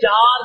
4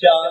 4।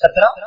17।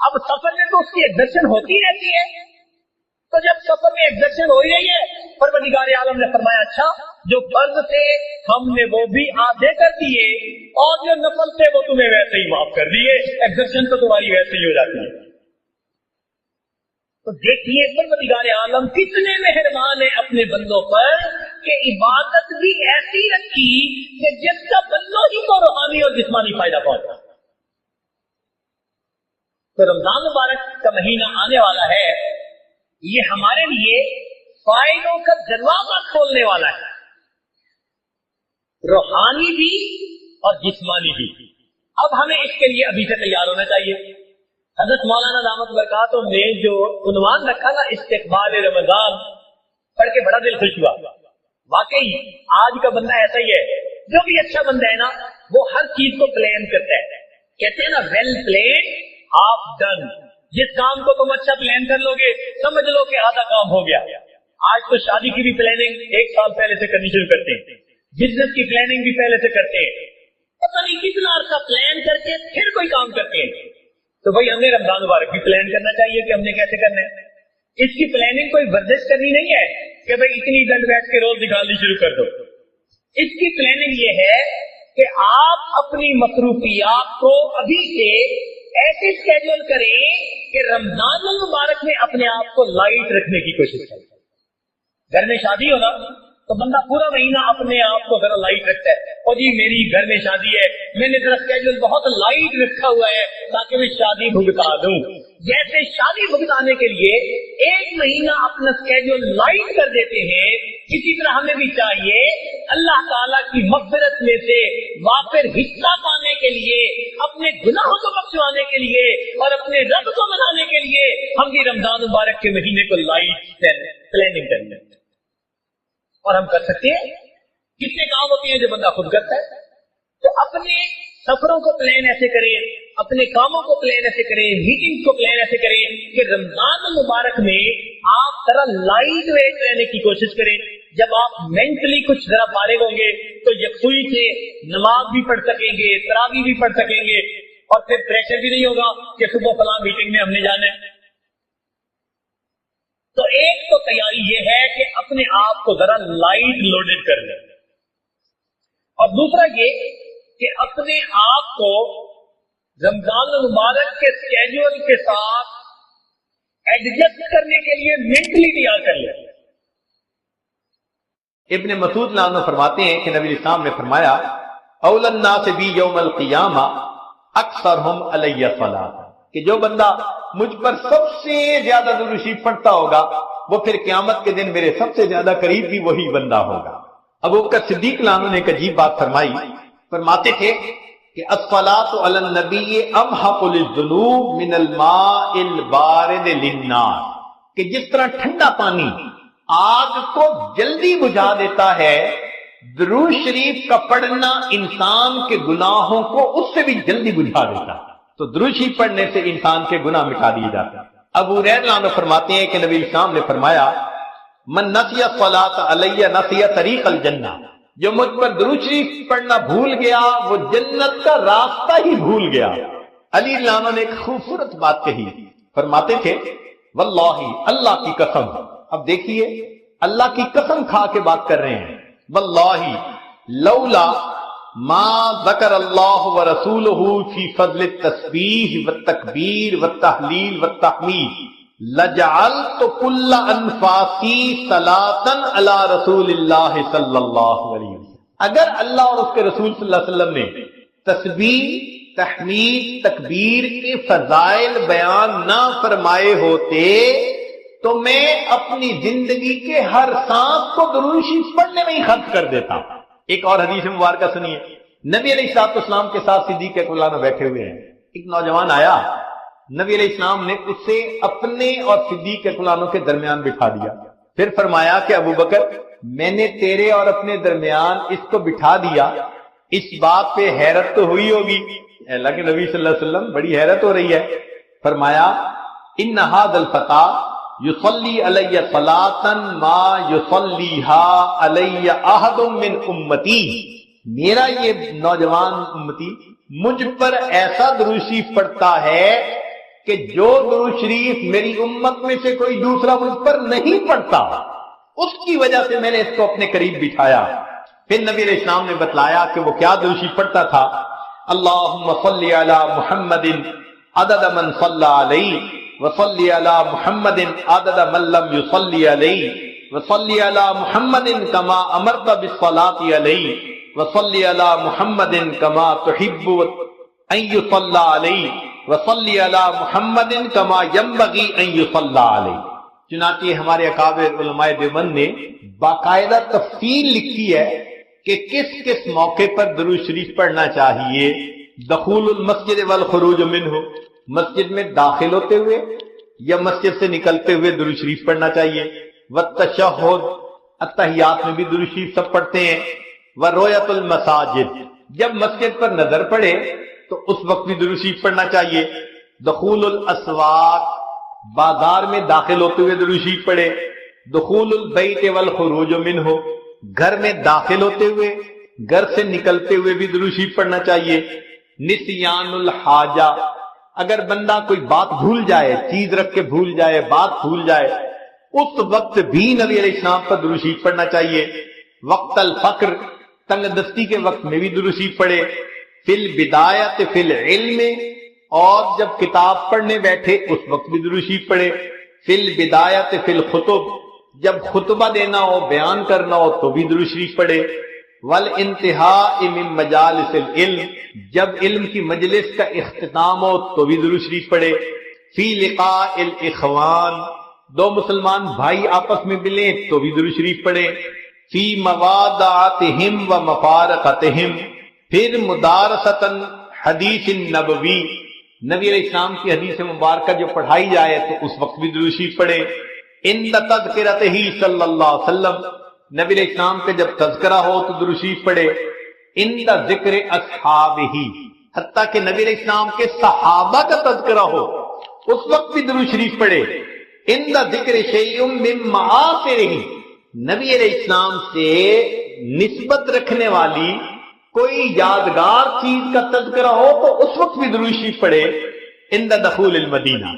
اب سفر میں تو اس کی ایگزرشن ہوتی رہتی ہے، تو جب سفر میں ایگزرشن ہو ہی رہی ہے، پروردگار عالم نے فرمایا اچھا جو فرض تھے ہم نے وہ بھی آدھے کر دیے اور جو نفل تھے وہ تمہیں ویسے ہی معاف کر دیے، ایگزرشن تو تمہاری ویسے ہی ہو جاتی ہے۔ تو دیکھیے پروردگار عالم کتنے مہربان ہیں اپنے بندوں پر کہ عبادت بھی ایسی رکھی کہ جس کا بندوں ہی کو روحانی اور جسمانی فائدہ پہنچا۔ تو رمضان مبارک کا مہینہ آنے والا ہے، یہ ہمارے لیے فائدوں کا دروازہ کھولنے والا ہے، روحانی بھی اور جسمانی بھی۔ اب ہمیں اس کے لیے ابھی سے تیار ہونا چاہیے۔ حضرت مولانا دامت برکاتہم نے جو عنوان رکھا نا استقبال رمضان، پڑھ کے بڑا دل خوش ہوا۔ واقعی آج کا بندہ ایسا ہی ہے، جو بھی اچھا بندہ ہے نا وہ ہر چیز کو پلان کرتا ہے، کہتے ہیں نا ویل پلان ہاف ڈن۔ جس کام کو تم اچھا پلان کر لو گے سمجھ لو کہ آدھا کام ہو گیا۔ آج تو شادی کی بھی پلاننگ 1 سال پہلے سے کرنی شروع کرتے ہیں، بزنس کی پلاننگ بھی پہلے سے کرتے ہیں، پتہ نہیں کتنا عرصہ پلان کر کے پھر کوئی کام کرتے ہیں۔ تو بھائی ہمیں رمضان مبارک بھی پلان کرنا چاہیے کہ ہم نے کیسے کرنا ہے۔ اس کی پلاننگ کوئی ورزش کرنی نہیں ہے کہ بھائی اتنی دن بیٹھ کے روز نکالنی شروع کر دو۔ اس کی پلاننگ یہ ہے کہ آپ اپنی مصروفیات کو ابھی سے ایسے اسکیڈول کریں کہ رمضان المبارک میں اپنے آپ کو لائٹ رکھنے کی کوشش کریں۔ گھر میں شادی ہونا تو بندہ پورا مہینہ اپنے آپ کو ذرا لائٹ رکھتا ہے، اور جی میری گھر میں شادی ہے، میں نے ذرا اسکیڈول بہت لائٹ رکھا ہوا ہے تاکہ میں شادی بھگتا دوں۔ جیسے شادی بھگتانے کے لیے 1 مہینہ اپنا اسکیڈول لائٹ کر دیتے ہیں، اسی طرح ہمیں بھی چاہیے اللہ تعالیٰ کی مغفرت میں سے وافر حصہ پانے کے لیے، اپنے گناہوں کو بخشوانے کے لیے اور اپنے رب کو منانے کے لیے ہم بھی رمضان مبارک کے مہینے کو لائٹ پلاننگ کریں۔ اور ہم کر سکتے ہیں، کتنے کام ہوتے ہیں جو بندہ خود کرتا ہے۔ تو اپنے سفروں کو پلان ایسے کریں، اپنے کاموں کو پلان ایسے کریں، میٹنگ کو پلان ایسے کریں کہ رمضان المبارک میں آپ ذرا لائٹ ویٹ رہنے کی کوشش کریں۔ جب آپ مینٹلی کچھ ذرا فارغ ہوں گے تو یکسوئی سے نماز بھی پڑھ سکیں گے، تراویح بھی پڑھ سکیں گے، اور پھر پریشر بھی نہیں ہوگا کہ صبح فلاں میٹنگ میں ہم نے جانا ہے۔ تو ایک تو تیاری یہ ہے کہ اپنے آپ کو ذرا لائٹ لوڈڈ کر لیں، اور دوسرا یہ کہ اپنے آپ کو رمضان المبارک کے اسکیڈول کے ساتھ ایڈجسٹ کرنے کے لیے مینٹلی تیار کر لیں۔ ابن مسعود عنہ فرماتے ہیں کہ نبی اسلام نے فرمایا اول الناس بی یوم القیامہ اکثرہم علی الصلاۃ، کہ جو بندہ مجھ پر سب سے زیادہ درود شریف پڑھتا ہوگا وہ پھر قیامت کے دن میرے سب سے زیادہ قریب بھی وہی بندہ ہوگا۔ ابو بکر صدیق عنہ نے ایک عجیب بات فرمائی، فرماتے تھے کہ الصلاۃ علی النبی امحق للذنوب من الماء البارد للنار، کہ جس طرح ٹھنڈا پانی آگ کو جلدی بجھا دیتا ہے، درود شریف کا پڑھنا انسان کے گناہوں کو اس سے بھی جلدی بجھا دیتا ہے۔ تو درود شریف پڑھنے سے انسان کے گناہ مٹا دیے جاتے ہیں۔ ابو ہریرہ عنہ فرماتے ہیں کہ نبی اسلام نے فرمایا من نسی الصلاۃ علی نسی طریق الجنہ، جو مجھ پر درود شریف پڑھنا بھول گیا وہ جنت کا راستہ ہی بھول گیا۔ علی عنہ نے ایک خوبصورت بات کہی، فرماتے تھے واللہ، اللہ کی قسم، اب دیکھیے اللہ کی قسم کھا کے بات کر رہے ہیں، واللہ لولا ما ذکر اللہ ورسولہ فی فضل التسبیح والتکبیر والتحلیل والتحمید لجعلت کل انفاسی صلاۃ علی رسول اللہ صلی اللہ علیہ وسلم، اگر اللہ اور اس کے رسول صلی اللہ علیہ وسلم نے تسبیح، تحمید، تکبیر کے فضائل بیان نہ فرمائے ہوتے تو میں اپنی زندگی کے ہر سانس کو درود شریف پڑھنے میں ہی خرچ کر دیتا۔ ایک اور حدیث مبارکہ سنیے، نبی علیہ الصلوۃ والسلام کے ساتھ صدیق اکبر عنہ بیٹھے ہوئے ہیں، ایک نوجوان آیا، نبی علیہ السلام نے اسے اپنے اور صدیق اکبر عنہ کے درمیان بٹھا دیا، پھر فرمایا کہ ابو بکر میں نے تیرے اور اپنے درمیان اس کو بٹھا دیا، اس بات پہ حیرت تو ہوئی ہوگی، اللہ کے نبی صلی اللہ علیہ وسلم بڑی حیرت ہو رہی ہے۔ فرمایا ان ھذا الفتى یصلی علی صلاۃ ما یصلیھا علی احد من امتی، میرا یہ نوجوان امتی مجھ پر ایسا درود شریف پڑھتا ہے کہ جو درود شریف میری امت میں سے کوئی دوسرا مجھ پر نہیں پڑھتا، اس کی وجہ سے میں نے اس کو اپنے قریب بٹھایا۔ پھر نبی علیہ السلام نے بتلایا کہ وہ کیا درود شریف پڑھتا تھا، اللہم صلی علی محمد عدد من صلی علیہ وصلی علی محمد عدد من لم یصلی علیہ وصلی علی محمد کما امرت بالصلاۃ علیہ وصلی علی محمد کما تحب ان یصلی علیہ وصلی علی محمد کما ینبغی ان یصلی علیہ۔ چنانچہ ہمارے اکابر علماء دیوبند نے باقاعدہ تفصیل لکھی ہے کہ کس کس موقع پر درود شریف پڑھنا چاہیے۔ دخول المسجد والخروج منہ، مسجد میں داخل ہوتے ہوئے یا مسجد سے نکلتے ہوئے درود شریف پڑھنا چاہیے۔ والتشہد، التحیات میں بھی درود شریف سب پڑھتے ہیں۔ ورؤیت المساجد، جب مسجد پر نظر پڑے تو اس وقت بھی درود شریف پڑھنا چاہیے۔ دخول الاسواق، بازار میں داخل ہوتے ہوئے درود شریف پڑھے۔ دخول البیت والخروج منہ، گھر میں داخل ہوتے ہوئے گھر سے نکلتے ہوئے بھی درود شریف پڑھنا چاہیے۔ نسیان الحاجہ، اگر بندہ کوئی بات بھول جائے، چیز رکھ کے بھول جائے، بات بھول جائے، اس وقت بھی نبی علیہ السلام پر درود شریف پڑھنا چاہیے۔ وقت الفقر، تنگ دستی کے وقت میں بھی درود شریف پڑھے۔ فی البدایت فی العلم، اور جب کتاب پڑھنے بیٹھے اس وقت بھی درود شریف پڑھے۔ فی البدایت فی الخطب، جب خطبہ دینا ہو، بیان کرنا ہو تو بھی درود شریف پڑھے۔ والانتہاء من مجالس العلم، جب علم کی مجلس کا اختتام ہو تو بھی درود شریف پڑھے۔ فی لقاء الاخوان، دو مسلمان بھائی آپس میں ملیں تو بھی درود شریف پڑھے۔ فی موادعتہم و مفارقتہم، پھر مدارستاً حدیث النبوی، نبی علیہ السلام کی حدیث مبارکہ جو پڑھائی جائے تو اس وقت بھی درود شریف پڑھے۔ عند تذکرتہ صلی اللہ علیہ وسلم، نبی علیہ السلام کے جب تذکرہ ہو تو درود شریف پڑھے۔ عند ذکر اصحابہ، حتیٰ کہ نبی علیہ السلام کے صحابہ کا تذکرہ ہو اس وقت بھی درود شریف پڑھے۔ عند ذکر شیء من معاصرہ، نبی علیہ السلام سے نسبت رکھنے والی کوئی یادگار چیز کا تذکرہ ہو تو اس وقت بھی درود شریف پڑھے۔ عند دخول المدینہ،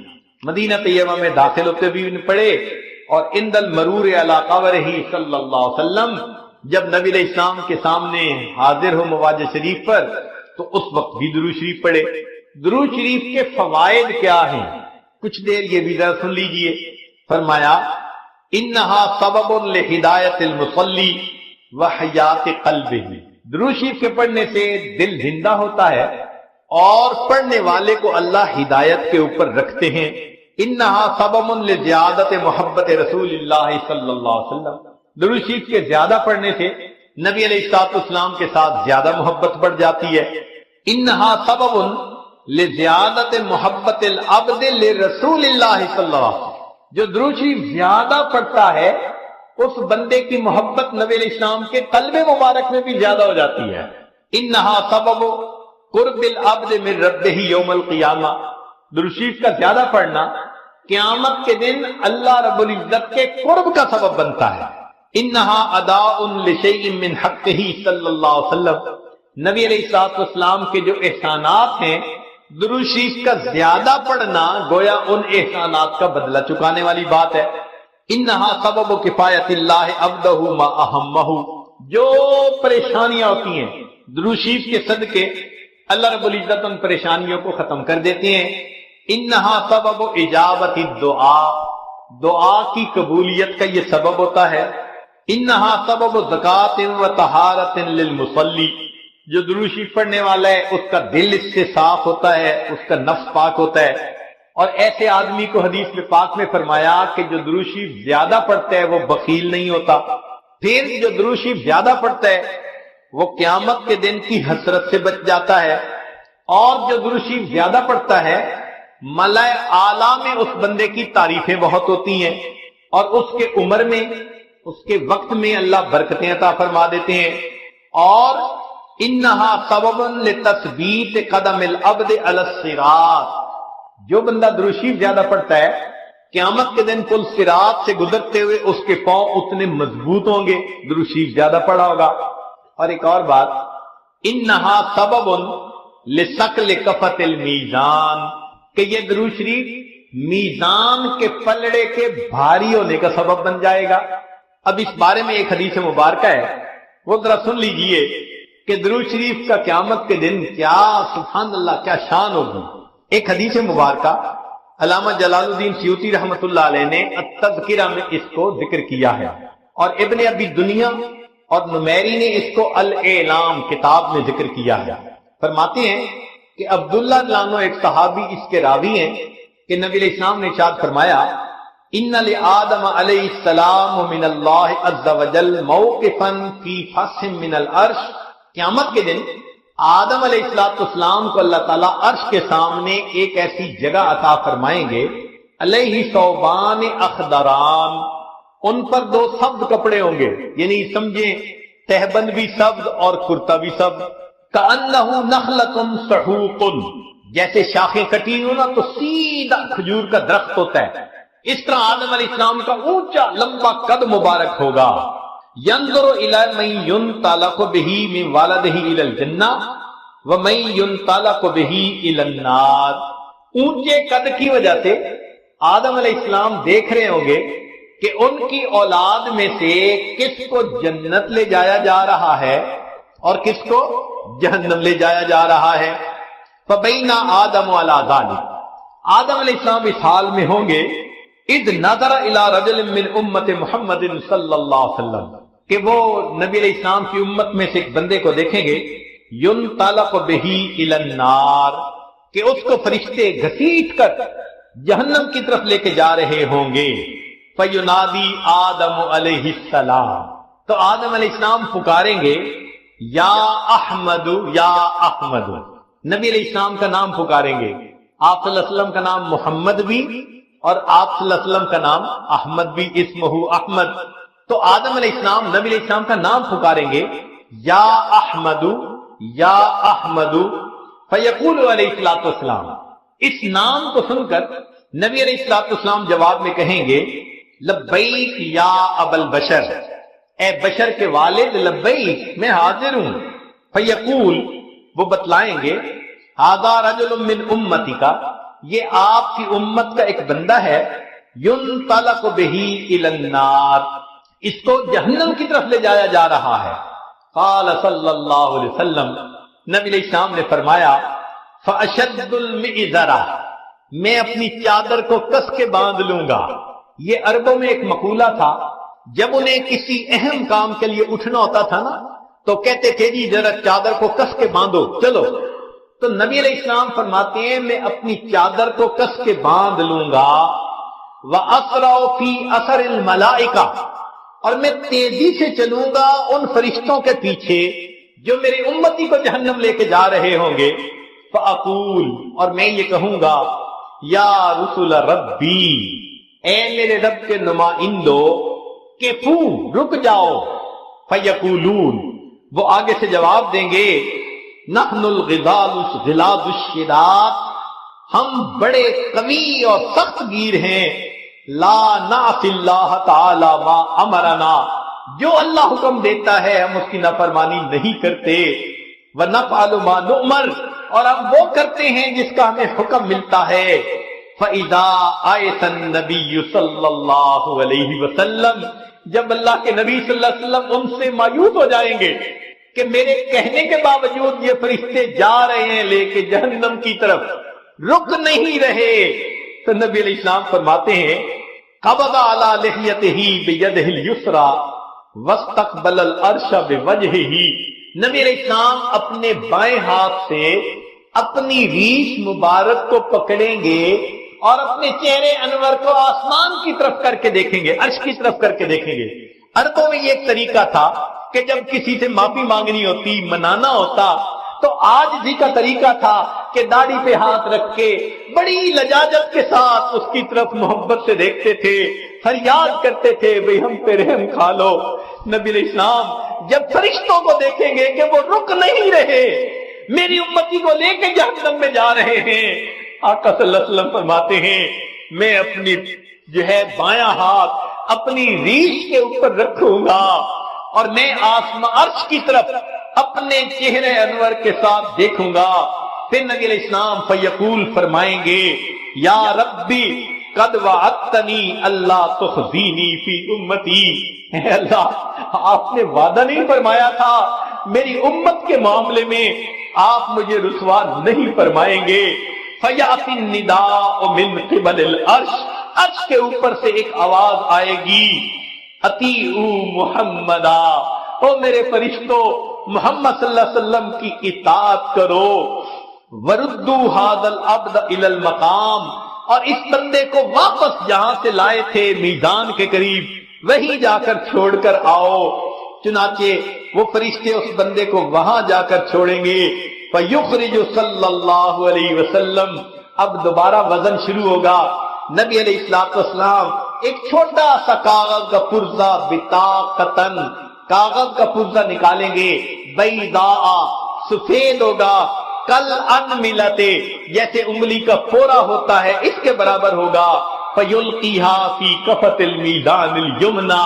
مدینہ طیبہ میں داخل ہوتے بھی پڑھے۔ اور عند المرور علی قبرہ صلی اللہ علیہ وسلم، جب نبی علیہ السلام کے سامنے حاضر ہو مواج شریف پر تو اس وقت بھی درود شریف پڑھے۔ درود شریف کے فوائد کیا ہیں، کچھ دیر یہ بھی ذرا سن لیجئے۔ فرمایا انہا سبب لہدایت المصلی وحیات قلبہ، درود شریف کے پڑھنے سے دل زندہ ہوتا ہے اور پڑھنے والے کو اللہ ہدایت کے اوپر رکھتے ہیں۔ انہا سبب لزیادت محبت رسول اللہ صلی اللہ علیہ وسلم، درود شریف کے زیادہ پڑھنے سے نبی علیہ الصلوۃ والسلام کے ساتھ زیادہ محبت بڑھ جاتی ہے۔ انہا سبب لزیادت محبت العبد لرسول اللہ صلی اللہ علیہ وسلم، جو درود شریف زیادہ پڑھتا ہے اس بندے کی محبت نبی علیہ السلام کے قلب مبارک میں بھی زیادہ ہو جاتی ہے۔ انہا سبب قرب العبد من ربہ یوم القیامہ، درود شریف کا زیادہ پڑھنا قیامت کے دن اللہ رب العزت کے قرب کا سبب بنتا ہے۔ انہا اداء لشیء من حقہ صلی اللہ علیہ وسلم، نبی علیہ الصلوۃ والسلام کے جو احسانات ہیں، درود شریف کا زیادہ پڑھنا گویا ان احسانات کا بدلہ چکانے والی بات ہے۔ انہا سبب کفایت اللہ عبدہ ما اہمہ، جو پریشانیاں ہوتی ہیں درود شریف کے صدقے اللہ رب العزت ان پریشانیوں کو ختم کر دیتے ہیں۔ انہا سبب اجابت الدعاء، دعا کی قبولیت کا یہ سبب ہوتا ہے۔ انہا سبب زکوٰۃ و طہارت للمصلی، جو درود شریف پڑھنے والا ہے اس کا دل اس سے صاف ہوتا ہے، اس کا نفس پاک ہوتا ہے۔ اور ایسے آدمی کو حدیث میں پاک میں فرمایا کہ جو درود شریف زیادہ پڑھتا ہے وہ بخیل نہیں ہوتا۔ پھر جو درود شریف زیادہ پڑھتا ہے وہ قیامت کے دن کی حسرت سے بچ جاتا ہے۔ اور جو درود شریف زیادہ پڑھتا ہے ملائے اعلیٰ میں اس بندے کی تعریفیں بہت ہوتی ہیں، اور اس کے عمر میں، اس کے وقت میں اللہ برکتیں عطا فرما دیتے ہیں۔ اور انہا سبب لتثبیت قدم العبد علی الصراط، جو بندہ درود شریف زیادہ پڑھتا ہے قیامت کے دن پل صراط سے گزرتے ہوئے اس کے پاؤں اتنے مضبوط ہوں گے، درود شریف زیادہ پڑھا ہوگا۔ اور ایک اور بات، انہا سبب لثقل کفۃ المیزان، کہ یہ درود شریف میزان کے پلڑے کے بھاری ہونے کا سبب بن جائے گا۔ اب اس بارے میں ایک حدیث مبارکہ ہے، وہ ذرا سن لیجئے کہ درود شریف کا قیامت کے دن کیا سبحان اللہ کیا شان ہوگی۔ ایک حدیث مبارکہ علامہ جلال الدین سیوطی رحمۃ اللہ علیہ نے التذکرہ میں اس کو ذکر کیا ہے، اور ابن ابی دنیا اور نمیری نے اس کو الاعلام کتاب میں ذکر کیا ہے۔ فرماتے ہیں کہ عبداللہ لانو ایک صحابی اس کے راوی ہیں کہ نبی علیہ السلام نے ارشاد فرمایا ان لآدم علیہ السلام من اللہ عز وجل موقفا فی فصح من العرش، قیامت کے دن آدم علیہ السلام کو اللہ تعالیٰ عرش کے سامنے ایک ایسی جگہ عطا فرمائیں گے، علیہ ثوبان اخضران، ان پر دو سبز کپڑے ہوں گے، یعنی سمجھیں تہبند بھی سبز اور کرتا بھی سبز، کأنہ نخلۃ سحوق، جیسے شاخیں کٹی ہو نا تو سیدھا کھجور کا درخت ہوتا ہے، اس طرح آدم علیہ السلام کا اونچا لمبا قد مبارک ہوگا۔ ينظر الى من ينطلق به من والده الى الجنہ ومن ينطلق به الى النار، اونچے قد کی وجہ سے آدم علیہ السلام دیکھ رہے ہوں گے کہ ان کی اولاد میں سے کس کو جنت لے جایا جا رہا ہے اور کس کو جہنم لے جایا جا رہا ہے۔ فبین آدم علی ذلک، آدم علیہ السلام اس حال میں ہوں گے اذ نظر الى رجل من امت محمد صلی اللہ علیہ وسلم، کہ وہ نبی علیہ السلام کی امت میں سے ایک بندے کو دیکھیں گے ينطلق به الى النار، کہ اس کو فرشتے گھسیٹ کر جہنم کی طرف لے کے جا رہے ہوں گے۔ فینادی آدم علیہ السلام، تو آدم علیہ السلام پکاریں گے یا احمد یا احمد، نبی علیہ السلام کا نام پکاریں گے، آپ صلی اللہ علیہ وسلم کا نام محمد بھی اور آپ صلی اللہ علیہ وسلم کا نام احمد بھی، اسمہ احمد، تو آدم علیہ السلام نبی علیہ السلام کا نام پکاریں گے یا احمد یا احمد، فیقول علیہ السلام، اس نام کو سن کر نبی علیہ السلام جواب میں کہیں گے لبیک یا ابا البشر، اے بشر کے والد لبیک میں حاضر ہوں۔ فیقول، وہ بتلائیں گے ھذا رجل من امتی کا، یہ آپ کی امت کا ایک بندہ ہے، ينطلق به الى النار، اس کو جہنم کی طرف لے جایا جا رہا ہے۔ قال صلی اللہ علیہ وسلم، نبی علیہ السلام نے فرمایا فاشد المئزرہ، میں اپنی چادر کو کس کے باندھ لوں گا۔ یہ عربوں میں ایک مقولہ تھا، جب انہیں کسی اہم کام کے لیے اٹھنا ہوتا تھا نا تو کہتے تھے جی ذرا چادر کو کس کے باندھو چلو، تو نبی علیہ السلام فرماتے ہیں میں اپنی چادر کو کس کے باندھ لوں گا، وَأَسْرَعُ فِي أَثَرِ الْمَلَائِكَةِ، اور میں تیزی سے چلوں گا ان فرشتوں کے پیچھے جو میری امتی کو جہنم لے کے جا رہے ہوں گے۔ فَأَقُولُ، اور میں یہ کہوں گا یا رسول ربی، اے میرے رب کے نمائندو، کفو، رک جاؤ۔ فَيَقُولُونَ، وہ آگے سے جواب دیں گے نحن الغلاظ الشداد، ہم بڑے قوی اور سخت گیر ہیں، لا نعصی اللہ تعالی ما امرنا، جو اللہ حکم دیتا ہے ہم اس کی نافرمانی نہیں کرتے، ونفعل ما نؤمر، اور ہم وہ کرتے ہیں جس کا ہمیں حکم ملتا ہے۔ فَإِذَا آیَتَ النَّبِيُّ صلی اللہ علیہ وسلم، جب اللہ کے نبی صلی اللہ علیہ وسلم ان سے مایوس ہو جائیں گے کہ میرے کہنے کے باوجود یہ فرشتے جا رہے ہیں لے کے جہنم کی طرف، رک نہیں رہے، تو نبی علیہ السلام فرماتے ہیں قبض علی لحیتہ بیدہ الیسریٰ واستقبل العرش بوجہہ، نبی علیہ السلام اپنے بائیں ہاتھ سے اپنی ریش مبارک کو پکڑیں گے اور اپنے چہرے انور کو آسمان کی طرف کر کے دیکھیں گے، عرش کی طرف کر کے دیکھیں گے۔ عربوں میں یہ ایک طریقہ تھا کہ جب کسی سے معافی مانگنی ہوتی، منانا ہوتا، تو آج جی کا طریقہ تھا کہ داڑھی پہ ہاتھ رکھ کے بڑی لجاجت کے ساتھ اس کی طرف محبت سے دیکھتے تھے، فریاد کرتے تھے بھئی ہم پہ رحم کھا لو۔ نبی علیہ السلام جب فرشتوں کو دیکھیں گے کہ وہ رک نہیں رہے، میری امتی کو لے کے جہنم میں جا رہے ہیں، آقا صلی اللہ علیہ وسلم فرماتے ہیں میں اپنی جو ہے بایاں ہاتھ اپنی ریش کے اوپر رکھوں گا اور میں آسمان عرش کی طرف اپنے چہرے انور کے ساتھ دیکھوں گا۔ پھر نبی علیہ السلام فیقول فرمائیں گے یا ربی قد وعدتنی اللہ تخزینی فی امتی، اے اللہ آپ نے وعدہ نہیں فرمایا تھا میری امت کے معاملے میں آپ مجھے رسوا نہیں فرمائیں گے۔ فیاتی النداء من قبل العرش، عرش کے اوپر سے ایک آواز آئے گی، اطیعوا محمدا، او میرے فرشتوں محمد صلی اللہ علیہ وسلم کی اطاعت کرو، وردوا ھذا العبد الی المقام، اور اس بندے کو واپس جہاں سے لائے تھے میدان کے قریب وہی جا کر چھوڑ کر آؤ۔ چنانچہ وہ فرشتے اس بندے کو وہاں جا کر چھوڑیں گے، فیخرج صلی اللہ علیہ وسلم، اب دوبارہ وزن شروع ہوگا۔ نبی علیہ السلام ایک چھوٹا سا کاغذ کا پرزہ بطاقتن، کاغذ کا پرزہ نکالیں گے، بیضاء، سفید ہوگا، کل انملتے، جیسے انگلی کا پورا ہوتا ہے اس کے برابر ہوگا، فیلقیھا فی کفۃ المیزان الیمنی،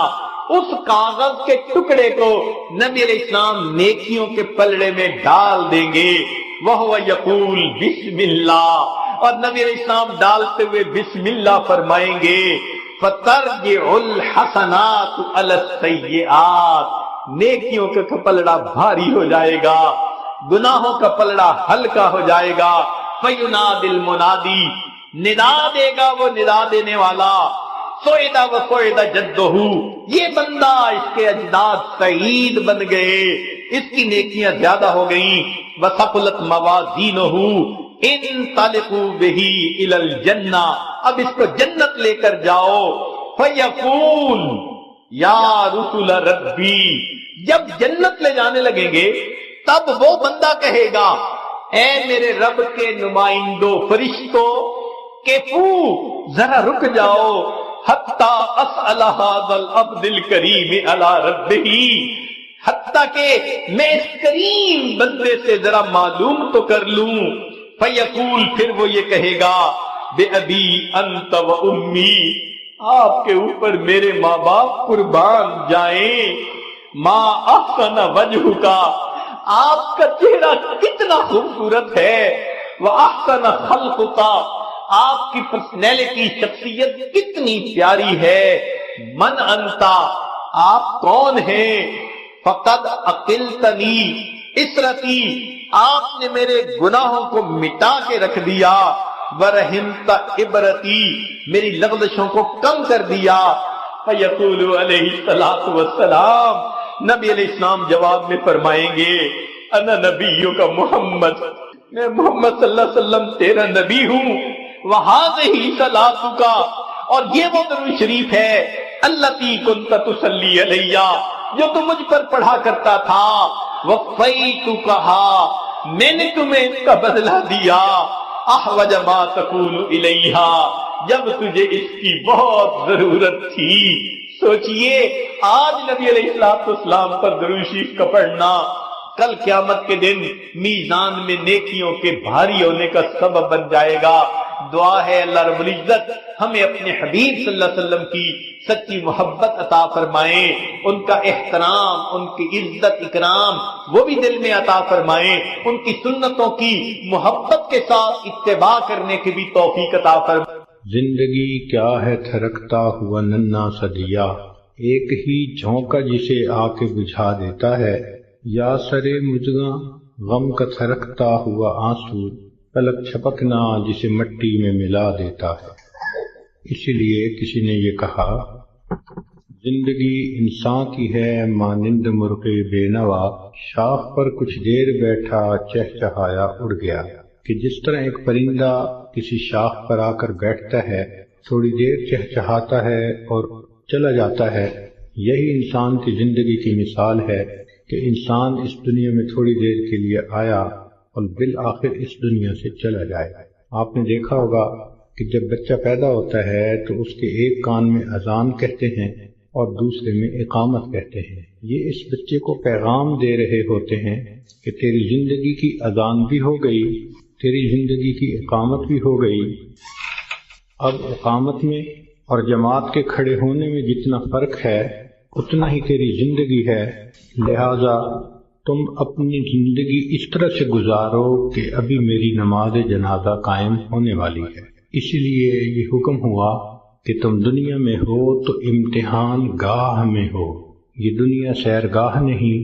اس کاغذ کے ٹکڑے کو نبی علیہ السلام نیکیوں کے پلڑے میں ڈال دیں گے، وہو یقول بسم اللہ، اور نبی علیہ السلام ڈالتے ہوئے بسم اللہ فرمائیں گے، فترجع الحسنات علی السیئات، نیکیوں کا پلڑا بھاری ہو جائے گا، گناہوں کا پلڑا ہلکا ہو جائے گا، فینادی المنادی، ندا دے گا وہ ندا دینے والا، سوئدہ و سوئدہ جدہ، یہ بندہ اس کے اجداد سعید بن گئے، اس کی نیکیاں زیادہ ہو گئیں، وثقلت موازینہ، انطلقوا بہ الی الجنہ، اب اس کو جنت لے کر جاؤ، فیقول یا رسول ربی، جب جنت لے جانے لگیں گے تب وہ بندہ کہے گا اے میرے رب کے نمائندوں فرشتوں، کیفو ذرا رک جاؤ، حتی اسأل ھذا العبد الکریم علی ربہ، حتیٰ کہ میں اس کریم بندے سے ذرا معلوم تو کر لوں، فیقول، پھر وہ یہ کہے گا، بے ابی انت و امی، آپ کے اوپر میرے ماں باپ قربان جائیں، ما احسن وجہ کا، آپ کا چہرہ کتنا خوبصورت ہے، وَأَحْسَنَ خَلْقُكَ، آپ کی پرسنالٹی شخصیت کتنی پیاری ہے، من انتا، آپ کون ہیں، فقد عقلتنی اسرتی، آپ نے میرے گناہوں کو مٹا کے رکھ دیا، ورحمت عبرتی، میری لغزشوں کو کم کر دیا، فیقول علیہ السلام، نبی علیہ السلام جواب میں فرمائیں گے، انا نبیوں کا محمد، میں محمد صلی اللہ علیہ وسلم تیرا نبی ہوں، وہذہ صلاتک، اور یہ وہ درود شریف ہے، التی کنت تصلی علیہ، جو تم مجھ پر پڑھا کرتا تھا، وفیتکھا، میں نے تمہیں اس کا بدلہ دیا، احوج ما تکون الیہا، جب تجھے اس کی بہت ضرورت تھی۔ سوچئے آج نبی علیہ السلام پر درود شریف کا پڑھنا کل قیامت کے دن میزان میں نیکیوں کے بھاری ہونے کا سبب بن جائے گا۔ دعا ہے اللہ رب العزت ہمیں اپنے حبیب صلی اللہ علیہ وسلم کی سچی محبت عطا فرمائیں، ان کا احترام، ان کی عزت اکرام وہ بھی دل میں عطا فرمائیں، ان کی سنتوں کی محبت کے ساتھ اتباع کرنے کی بھی توفیق عطا فرمائیں۔ زندگی کیا ہے تھرکتا ہوا ننھا سا دیا، ایک ہی جھونکا جسے آ کے بجھا دیتا ہے، یا سرے مجگاں غم کا تھرکتا ہوا آنسو، پلک چھپکنا جسے مٹی میں ملا دیتا ہے۔ اسی لیے کسی نے یہ کہا، زندگی انسان کی ہے مانند مرغ بے نوا، شاخ پر کچھ دیر بیٹھا چہچہایا اڑ گیا، کہ جس طرح ایک پرندہ کسی شاخ پر آ کر بیٹھتا ہے، تھوڑی دیر چہچہاتا ہے اور چلا جاتا ہے، یہی انسان کی زندگی کی مثال ہے کہ انسان اس دنیا میں تھوڑی دیر کے لیے آیا اور بالآخر اس دنیا سے چلا جائے۔ آپ نے دیکھا ہوگا کہ جب بچہ پیدا ہوتا ہے تو اس کے ایک کان میں اذان کہتے ہیں اور دوسرے میں اقامت کہتے ہیں، یہ اس بچے کو پیغام دے رہے ہوتے ہیں کہ تیری زندگی کی اذان بھی ہو گئی، تیری زندگی کی اقامت بھی ہو گئی۔ اب اقامت میں اور جماعت کے کھڑے ہونے میں جتنا فرق ہے اتنا ہی تیری زندگی ہے، لہذا تم اپنی زندگی اس طرح سے گزارو کہ ابھی میری نماز جنازہ قائم ہونے والی ہے، اس لیے یہ حکم ہوا کہ تم دنیا میں ہو تو امتحان گاہ میں ہو۔ یہ دنیا سیر گاہ نہیں،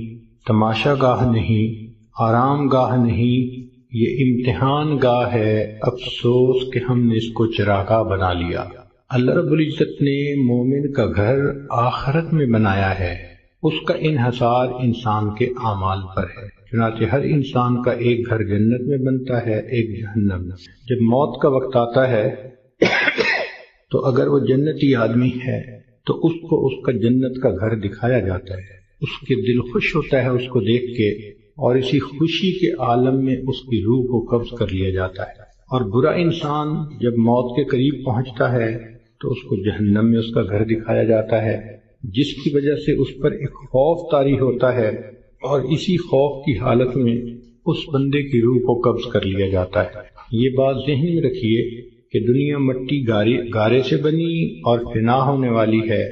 تماشا گاہ نہیں، آرام گاہ نہیں، یہ امتحان گاہ ہے۔ افسوس کہ ہم نے اس کو چراگاہ بنا لیا۔ اللہ رب العزت نے مومن کا گھر آخرت میں بنایا ہے، اس کا انحصار انسان کے اعمال پر ہے۔ چنانچہ ہر انسان کا ایک گھر جنت میں بنتا ہے، ایک جہنم میں۔ جب موت کا وقت آتا ہے تو اگر وہ جنتی آدمی ہے تو اس کو اس کا جنت کا گھر دکھایا جاتا ہے، اس کے دل خوش ہوتا ہے اس کو دیکھ کے، اور اسی خوشی کے عالم میں اس کی روح کو قبض کر لیا جاتا ہے۔ اور برا انسان جب موت کے قریب پہنچتا ہے تو اس کو جہنم میں اس کا گھر دکھایا جاتا ہے، جس کی وجہ سے اس پر ایک خوف طاری ہوتا ہے، اور اسی خوف کی حالت میں اس بندے کی روح کو قبض کر لیا جاتا ہے۔ یہ بات ذہن میں رکھیے کہ دنیا مٹی گارے سے بنی اور فنا ہونے والی ہے،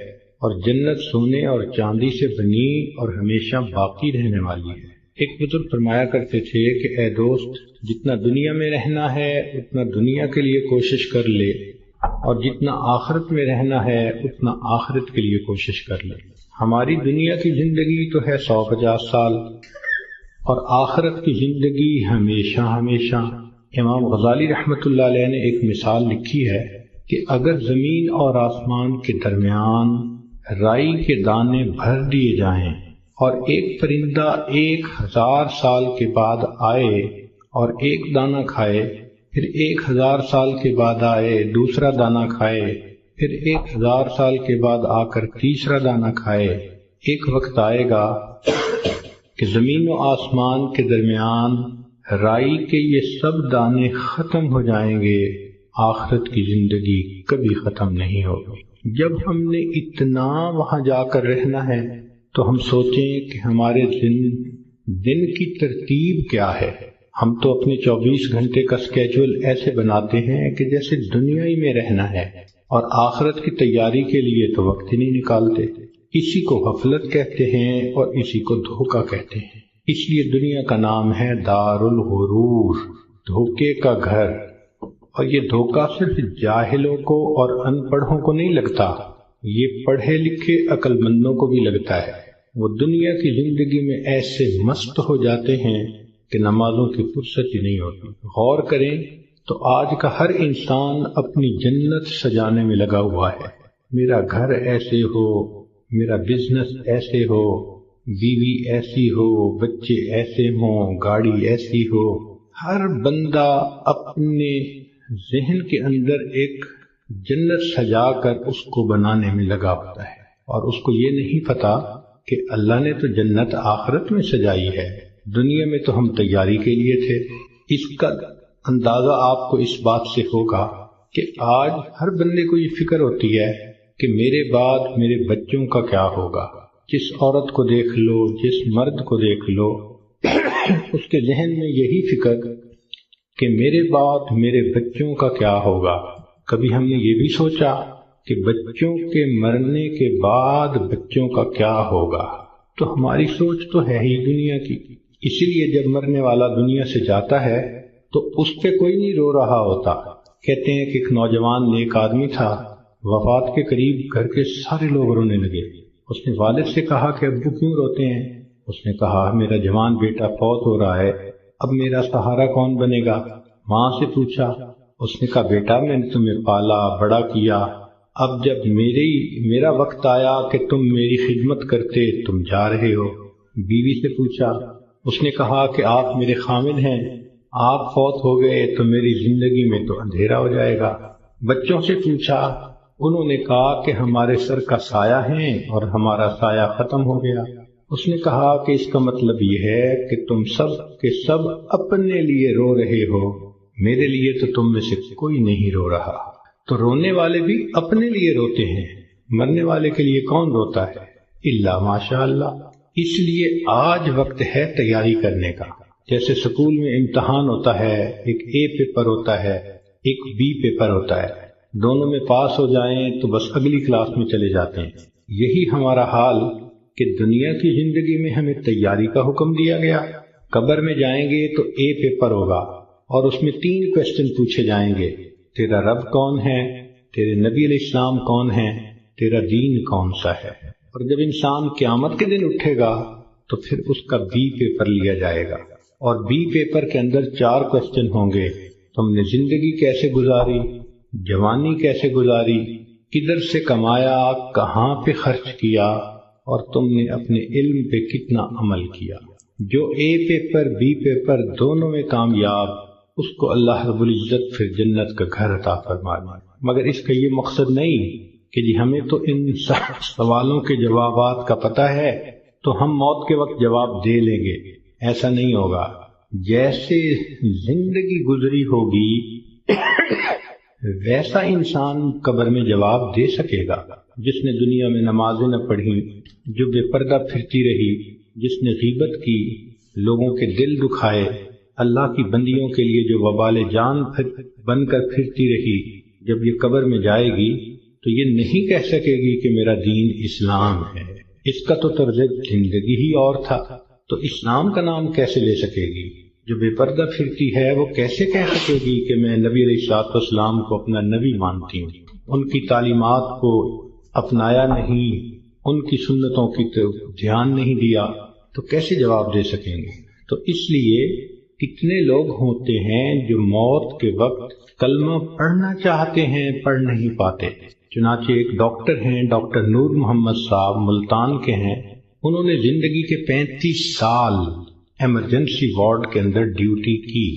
اور جنت سونے اور چاندی سے بنی اور ہمیشہ باقی رہنے والی ہے۔ ایک بزرگ فرمایا کرتے تھے کہ اے دوست، جتنا دنیا میں رہنا ہے اتنا دنیا کے لیے کوشش کر لے، اور جتنا آخرت میں رہنا ہے اتنا آخرت کے لیے کوشش کر لے۔ ہماری دنیا کی زندگی تو ہے 150 سال، اور آخرت کی زندگی ہمیشہ ہمیشہ۔ امام غزالی رحمۃ اللہ علیہ نے ایک مثال لکھی ہے کہ اگر زمین اور آسمان کے درمیان رائی کے دانے بھر دیے جائیں اور ایک پرندہ 1000 سال کے بعد آئے اور ایک دانہ کھائے، پھر 1000 سال کے بعد آئے دوسرا دانہ کھائے، پھر 1000 سال کے بعد آ کر تیسرا دانہ کھائے، ایک وقت آئے گا کہ زمین و آسمان کے درمیان رائی کے یہ سب دانے ختم ہو جائیں گے، آخرت کی زندگی کبھی ختم نہیں ہوگی۔ جب ہم نے اتنا وہاں جا کر رہنا ہے تو ہم سوچیں کہ ہمارے دن کی ترتیب کیا ہے۔ ہم تو اپنے 24 گھنٹے کا اسکیجول ایسے بناتے ہیں کہ جیسے دنیا ہی میں رہنا ہے، اور آخرت کی تیاری کے لیے تو وقت ہی نہیں نکالتے۔ اسی کو غفلت کہتے ہیں اور اسی کو دھوکہ کہتے ہیں۔ اس لیے دنیا کا نام ہے دار الغرور، دھوکے کا گھر۔ اور یہ دھوکہ صرف جاہلوں کو اور ان پڑھوں کو نہیں لگتا، یہ پڑھے لکھے عقل مندوں کو بھی لگتا ہے۔ وہ دنیا کی زندگی میں ایسے مست ہو جاتے ہیں کہ نمازوں کی فرصت ہی نہیں ہوتی۔ غور کریں تو آج کا ہر انسان اپنی جنت سجانے میں لگا ہوا ہے۔ میرا گھر ایسے ہو، میرا بزنس ایسے ہو، بیوی ایسی ہو، بچے ایسے ہوں، گاڑی ایسی ہو۔ ہر بندہ اپنے ذہن کے اندر ایک جنت سجا کر اس کو بنانے میں لگا ہوتا ہے، اور اس کو یہ نہیں پتا کہ اللہ نے تو جنت آخرت میں سجائی ہے، دنیا میں تو ہم تیاری کے لیے تھے۔ اس کا اندازہ آپ کو اس بات سے ہوگا کہ آج ہر بندے کو یہ فکر ہوتی ہے کہ میرے بعد میرے بچوں کا کیا ہوگا۔ جس عورت کو دیکھ لو، جس مرد کو دیکھ لو، اس کے ذہن میں یہی فکر کہ میرے بعد میرے بچوں کا کیا ہوگا۔ کبھی ہم نے یہ بھی سوچا کہ بچوں کے مرنے کے بعد بچوں کا کیا ہوگا؟ تو ہماری سوچ تو ہے ہی دنیا کی۔ اسی لیے جب مرنے والا دنیا سے جاتا ہے تو اس پہ کوئی نہیں رو رہا ہوتا۔ کہتے ہیں کہ ایک نوجوان نیک آدمی تھا، وفات کے قریب گھر کے سارے لوگ رونے لگے۔ اس نے والد سے کہا کہ ابو کیوں روتے ہیں؟ اس نے کہا میرا جوان بیٹا فوت ہو رہا ہے، اب میرا سہارا کون بنے گا؟ ماں سے پوچھا، اس نے کہا بیٹا میں نے تمہیں پالا بڑا کیا، اب جب میرا وقت آیا کہ تم میری خدمت کرتے، تم جا رہے ہو۔ بیوی سے پوچھا، اس نے کہا کہ آپ میرے خامد ہیں، آپ فوت ہو گئے تو میری زندگی میں تو اندھیرا ہو جائے گا۔ بچوں سے پوچھا، انہوں نے کہا کہ ہمارے سر کا سایہ ہیں اور ہمارا سایہ ختم ہو گیا۔ اس نے کہا کہ اس کا مطلب یہ ہے کہ تم سب کے سب اپنے لیے رو رہے ہو، میرے لیے تو تم میں سے کوئی نہیں رو رہا۔ تو رونے والے بھی اپنے لیے روتے ہیں، مرنے والے کے لیے کون روتا ہے؟ الا ماشاء اللہ۔ اس لیے آج وقت ہے تیاری کرنے کا۔ جیسے سکول میں امتحان ہوتا ہے، ایک اے پیپر ہوتا ہے، ایک بی پیپر ہوتا ہے، دونوں میں پاس ہو جائیں تو بس اگلی کلاس میں چلے جاتے ہیں۔ یہی ہمارا حال کہ دنیا کی زندگی میں ہمیں تیاری کا حکم دیا گیا، قبر میں جائیں گے تو اے پیپر ہوگا اور اس میں 3 کوسچن پوچھے جائیں گے، تیرا رب کون ہے، تیرے نبی علیہ السلام کون ہیں، تیرا دین کون سا ہے۔ اور جب انسان قیامت کے دن اٹھے گا تو پھر اس کا بی پیپر لیا جائے گا، اور بی پیپر کے اندر 4 کوسچن ہوں گے، تم نے زندگی کیسے گزاری، جوانی کیسے گزاری، کدھر سے کمایا، کہاں پہ خرچ کیا، اور تم نے اپنے علم پہ کتنا عمل کیا۔ جو اے پیپر بی پیپر دونوں میں کامیاب، اس کو اللہ رب العزت پھر جنت کا گھر عطا فرمائے۔ مگر اس کا یہ مقصد نہیں کہ جی ہمیں تو ان سوالوں کے جوابات کا پتہ ہے تو ہم موت کے وقت جواب دے لیں گے، ایسا نہیں ہوگا۔ جیسے زندگی گزری ہوگی ویسا انسان قبر میں جواب دے سکے گا۔ جس نے دنیا میں نمازیں نہ پڑھی، جو بے پردہ پھرتی رہی، جس نے غیبت کی، لوگوں کے دل دکھائے، اللہ کی بندیوں کے لیے جو وبال جان بن کر پھرتی رہی، جب یہ قبر میں جائے گی تو یہ نہیں کہہ سکے گی کہ میرا دین اسلام ہے، اس کا تو طرز زندگی ہی اور تھا، تو اسلام کا نام کیسے لے سکے گی؟ جو بے پردہ پھرتی ہے وہ کیسے کہہ سکے گی کہ میں نبی علیہ السلام کو اپنا نبی مانتی ہوں، ان کی تعلیمات کو اپنایا نہیں، ان کی سنتوں کی دھیان نہیں دیا، تو کیسے جواب دے سکیں گے؟ تو اس لیے کتنے لوگ ہوتے ہیں جو موت کے وقت کلمہ پڑھنا چاہتے ہیں، پڑھ نہیں پاتے۔ چنانچہ ایک ڈاکٹر ہیں، ڈاکٹر نور محمد صاحب ملتان کے ہیں، انہوں نے زندگی کے 35 سال ایمرجنسی وارڈ کے اندر ڈیوٹی کی۔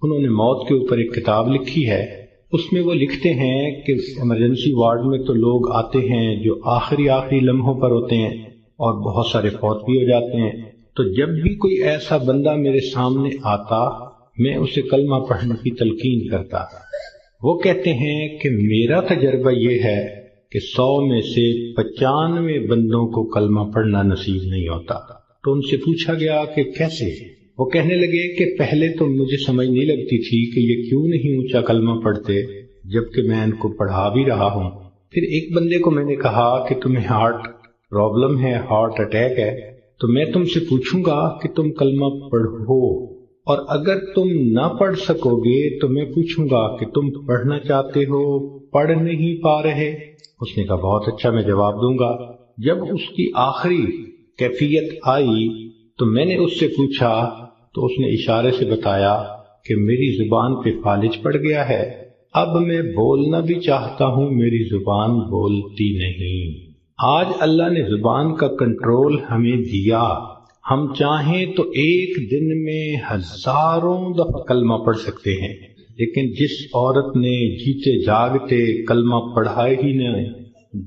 انہوں نے موت کے اوپر ایک کتاب لکھی ہے، اس میں وہ لکھتے ہیں کہ ایمرجنسی وارڈ میں تو لوگ آتے ہیں جو آخری لمحوں پر ہوتے ہیں اور بہت سارے فوت بھی ہو جاتے ہیں، تو جب بھی کوئی ایسا بندہ میرے سامنے آتا میں اسے کلمہ پڑھنے کی تلقین کرتا۔ وہ کہتے ہیں کہ میرا تجربہ یہ ہے کہ 100 میں سے 95 بندوں کو کلمہ پڑھنا نصیب نہیں ہوتا۔ تو ان سے پوچھا گیا کہ کیسے؟ وہ کہنے لگے کہ پہلے تو مجھے سمجھ نہیں لگتی تھی کہ یہ کیوں نہیں اونچا کلمہ پڑھتے جبکہ میں ان کو پڑھا بھی رہا ہوں۔ پھر ایک بندے کو میں نے کہا کہ تمہیں ہارٹ پرابلم ہے، ہارٹ اٹیک ہے، تو میں تم سے پوچھوں گا کہ تم کلمہ پڑھو، اور اگر تم نہ پڑھ سکو گے تو میں پوچھوں گا کہ تم پڑھنا چاہتے ہو، پڑھ نہیں پا رہے؟ اس نے کہا بہت اچھا، میں جواب دوں گا۔ جب اس کی آخری کیفیت آئی تو میں نے اس سے پوچھا تو اس نے اشارے سے بتایا کہ میری زبان پہ فالج پڑ گیا ہے، اب میں بولنا بھی چاہتا ہوں، میری زبان بولتی نہیں۔ آج اللہ نے زبان کا کنٹرول ہمیں دیا، ہم چاہیں تو ایک دن میں ہزاروں دفعہ کلمہ پڑھ سکتے ہیں، لیکن جس عورت نے جیتے جاگتے کلمہ پڑھائے ہی نہ،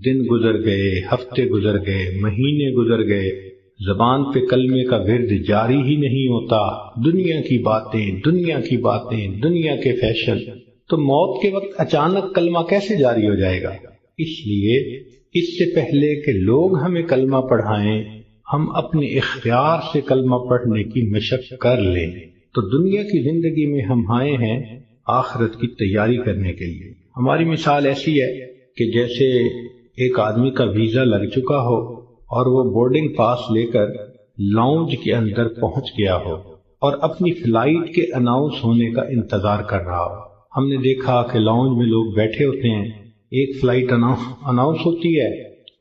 دن گزر گئے، ہفتے گزر گئے، مہینے گزر گئے، زبان پہ کلمے کا ورد جاری ہی نہیں ہوتا، دنیا کی باتیں، دنیا کی باتیں، دنیا کے فیشن، تو موت کے وقت اچانک کلمہ کیسے جاری ہو جائے گا؟ اس لیے اس سے پہلے کہ لوگ ہمیں کلمہ پڑھائیں، ہم اپنے اختیار سے کلمہ پڑھنے کی مشق کر لیں۔ تو دنیا کی زندگی میں ہم آئے ہیں آخرت کی تیاری کرنے کے لیے۔ ہماری مثال ایسی ہے کہ جیسے ایک آدمی کا ویزا لگ چکا ہو اور وہ بورڈنگ پاس لے کر لاؤنج کے اندر پہنچ گیا ہو اور اپنی فلائٹ کے اناؤنس ہونے کا انتظار کر رہا ہو۔ ہم نے دیکھا کہ لاؤنج میں لوگ بیٹھے ہوتے ہیں، ایک فلائٹ اناؤنس ہوتی ہے،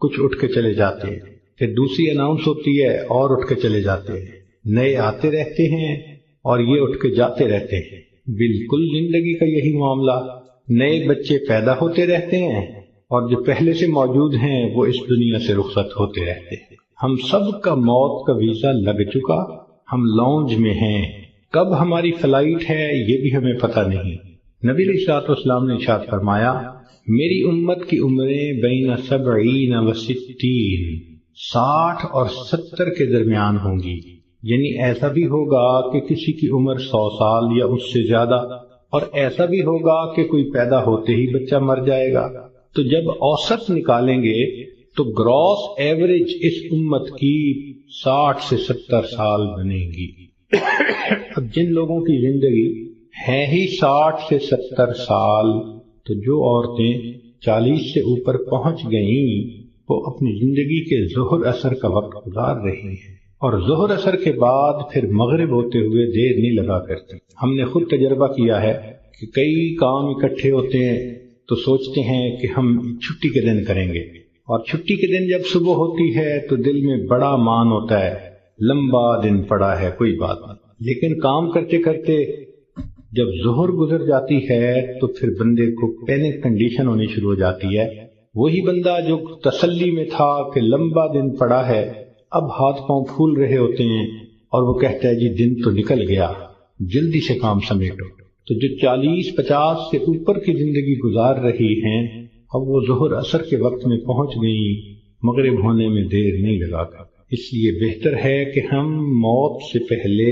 کچھ اٹھ کے چلے جاتے ہیں، پھر دوسری اناؤنس ہوتی ہے اور اٹھ کے چلے جاتے ہیں، نئے آتے رہتے ہیں اور یہ اٹھ کے جاتے رہتے ہیں۔ بالکل زندگی کا یہی معاملہ، نئے بچے پیدا ہوتے رہتے ہیں اور جو پہلے سے موجود ہیں وہ اس دنیا سے رخصت ہوتے رہتے ہیں۔ ہم سب کا موت کا ویزا لگ چکا، ہم لاؤنج میں ہیں، کب ہماری فلائٹ ہے یہ بھی ہمیں پتہ نہیں۔ نبی علیہ الصلوۃ والسلام نے ارشاد فرمایا، میری امت کی عمریں بین 70 و 60، 60 اور 70 کے درمیان ہوں گی، یعنی ایسا بھی ہوگا کہ کسی کی عمر 100 سال یا اس سے زیادہ، اور ایسا بھی ہوگا کہ کوئی پیدا ہوتے ہی بچہ مر جائے گا۔ تو جب اوسط نکالیں گے تو گراس ایوریج اس امت کی 60 سے 70 سال بنے گی۔ اب جن لوگوں کی زندگی ہے ہی 60 سے 70 سال، تو جو عورتیں 40 سے اوپر پہنچ گئیں وہ اپنی زندگی کے ظہر اثر کا وقت گزار رہی ہیں، اور ظہر اثر کے بعد پھر مغرب ہوتے ہوئے دیر نہیں لگا کرتی۔ ہم نے خود تجربہ کیا ہے کہ کئی کام اکٹھے ہوتے ہیں تو سوچتے ہیں کہ ہم چھٹی کے دن کریں گے، اور چھٹی کے دن جب صبح ہوتی ہے تو دل میں بڑا مان ہوتا ہے، لمبا دن پڑا ہے، کوئی بات نہیں۔ لیکن کام کرتے کرتے جب ظہر گزر جاتی ہے تو پھر بندے کو پینک کنڈیشن ہونی شروع ہو جاتی ہے۔ وہی بندہ جو تسلی میں تھا کہ لمبا دن پڑا ہے، اب ہاتھ پاؤں پھول رہے ہوتے ہیں اور وہ کہتا ہے جی دن تو نکل گیا، جلدی سے کام سمیٹو۔ تو جو 40-50 سے اوپر کی زندگی گزار رہی ہیں، اب وہ ظہر عصر کے وقت میں پہنچ گئی، مغرب ہونے میں دیر نہیں لگا کر۔ اس لیے بہتر ہے کہ ہم موت سے پہلے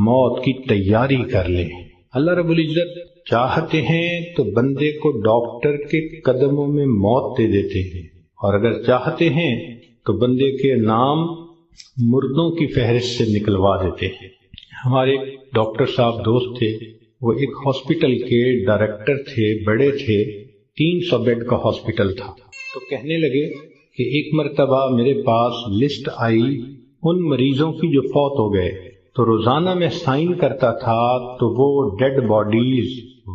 موت کی تیاری کر لیں۔ اللہ رب العزت چاہتے ہیں تو بندے کو ڈاکٹر کے قدموں میں موت دے دیتے ہیں، اور اگر چاہتے ہیں تو بندے کے نام مردوں کی فہرست سے نکلوا دیتے ہیں۔ ہمارے ڈاکٹر صاحب دوست تھے، وہ ایک ہاسپٹل کے ڈائریکٹر تھے، بڑے تھے، 300 بیڈ کا ہاسپٹل تھا۔ تو کہنے لگے کہ ایک مرتبہ میرے پاس لسٹ آئی ان مریضوں کی جو فوت ہو گئے، تو روزانہ میں سائن کرتا تھا تو وہ ڈیڈ باڈیز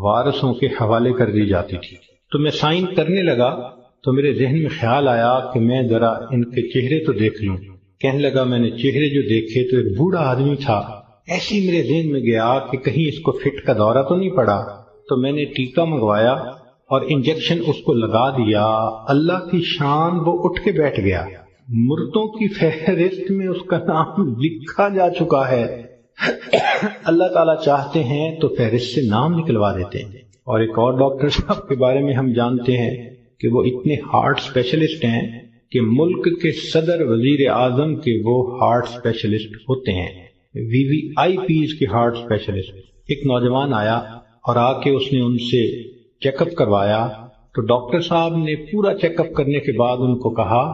وارثوں کے حوالے کر دی جاتی تھی۔ تو میں سائن کرنے لگا تو میرے ذہن میں خیال آیا کہ میں ذرا ان کے چہرے تو دیکھ لوں۔ کہنے لگا میں نے چہرے جو دیکھے تو ایک بوڑھا آدمی تھا، ایسے ہی میرے ذہن میں گیا کہ کہیں اس کو فٹ کا دورہ تو نہیں پڑا۔ تو میں نے ٹیکا منگوایا اور انجیکشن اس کو لگا دیا۔ اللہ کی شان، وہ اٹھ کے بیٹھ گیا۔ مردوں کی فہرست میں اس کا نام لکھا جا چکا ہے۔ اللہ تعالیٰ چاہتے ہیں تو فہرست سے نام نکلوا دیتے ہیں۔ اور ایک اور ڈاکٹر صاحب کے بارے میں ہم جانتے ہیں کہ وہ اتنے ہارٹ اسپیشلسٹ ہیں کہ ملک کے صدر وزیر اعظم کے وہ ہارٹ اسپیشلسٹ ہوتے ہیں، VVIPs کے ہارٹ اسپیشلسٹ۔ ایک نوجوان آیا اور آ کے اس نے ان سے چیک اپ کروایا، تو ڈاکٹر صاحب نے پورا چیک اپ کرنے کے بعد ان کو کہا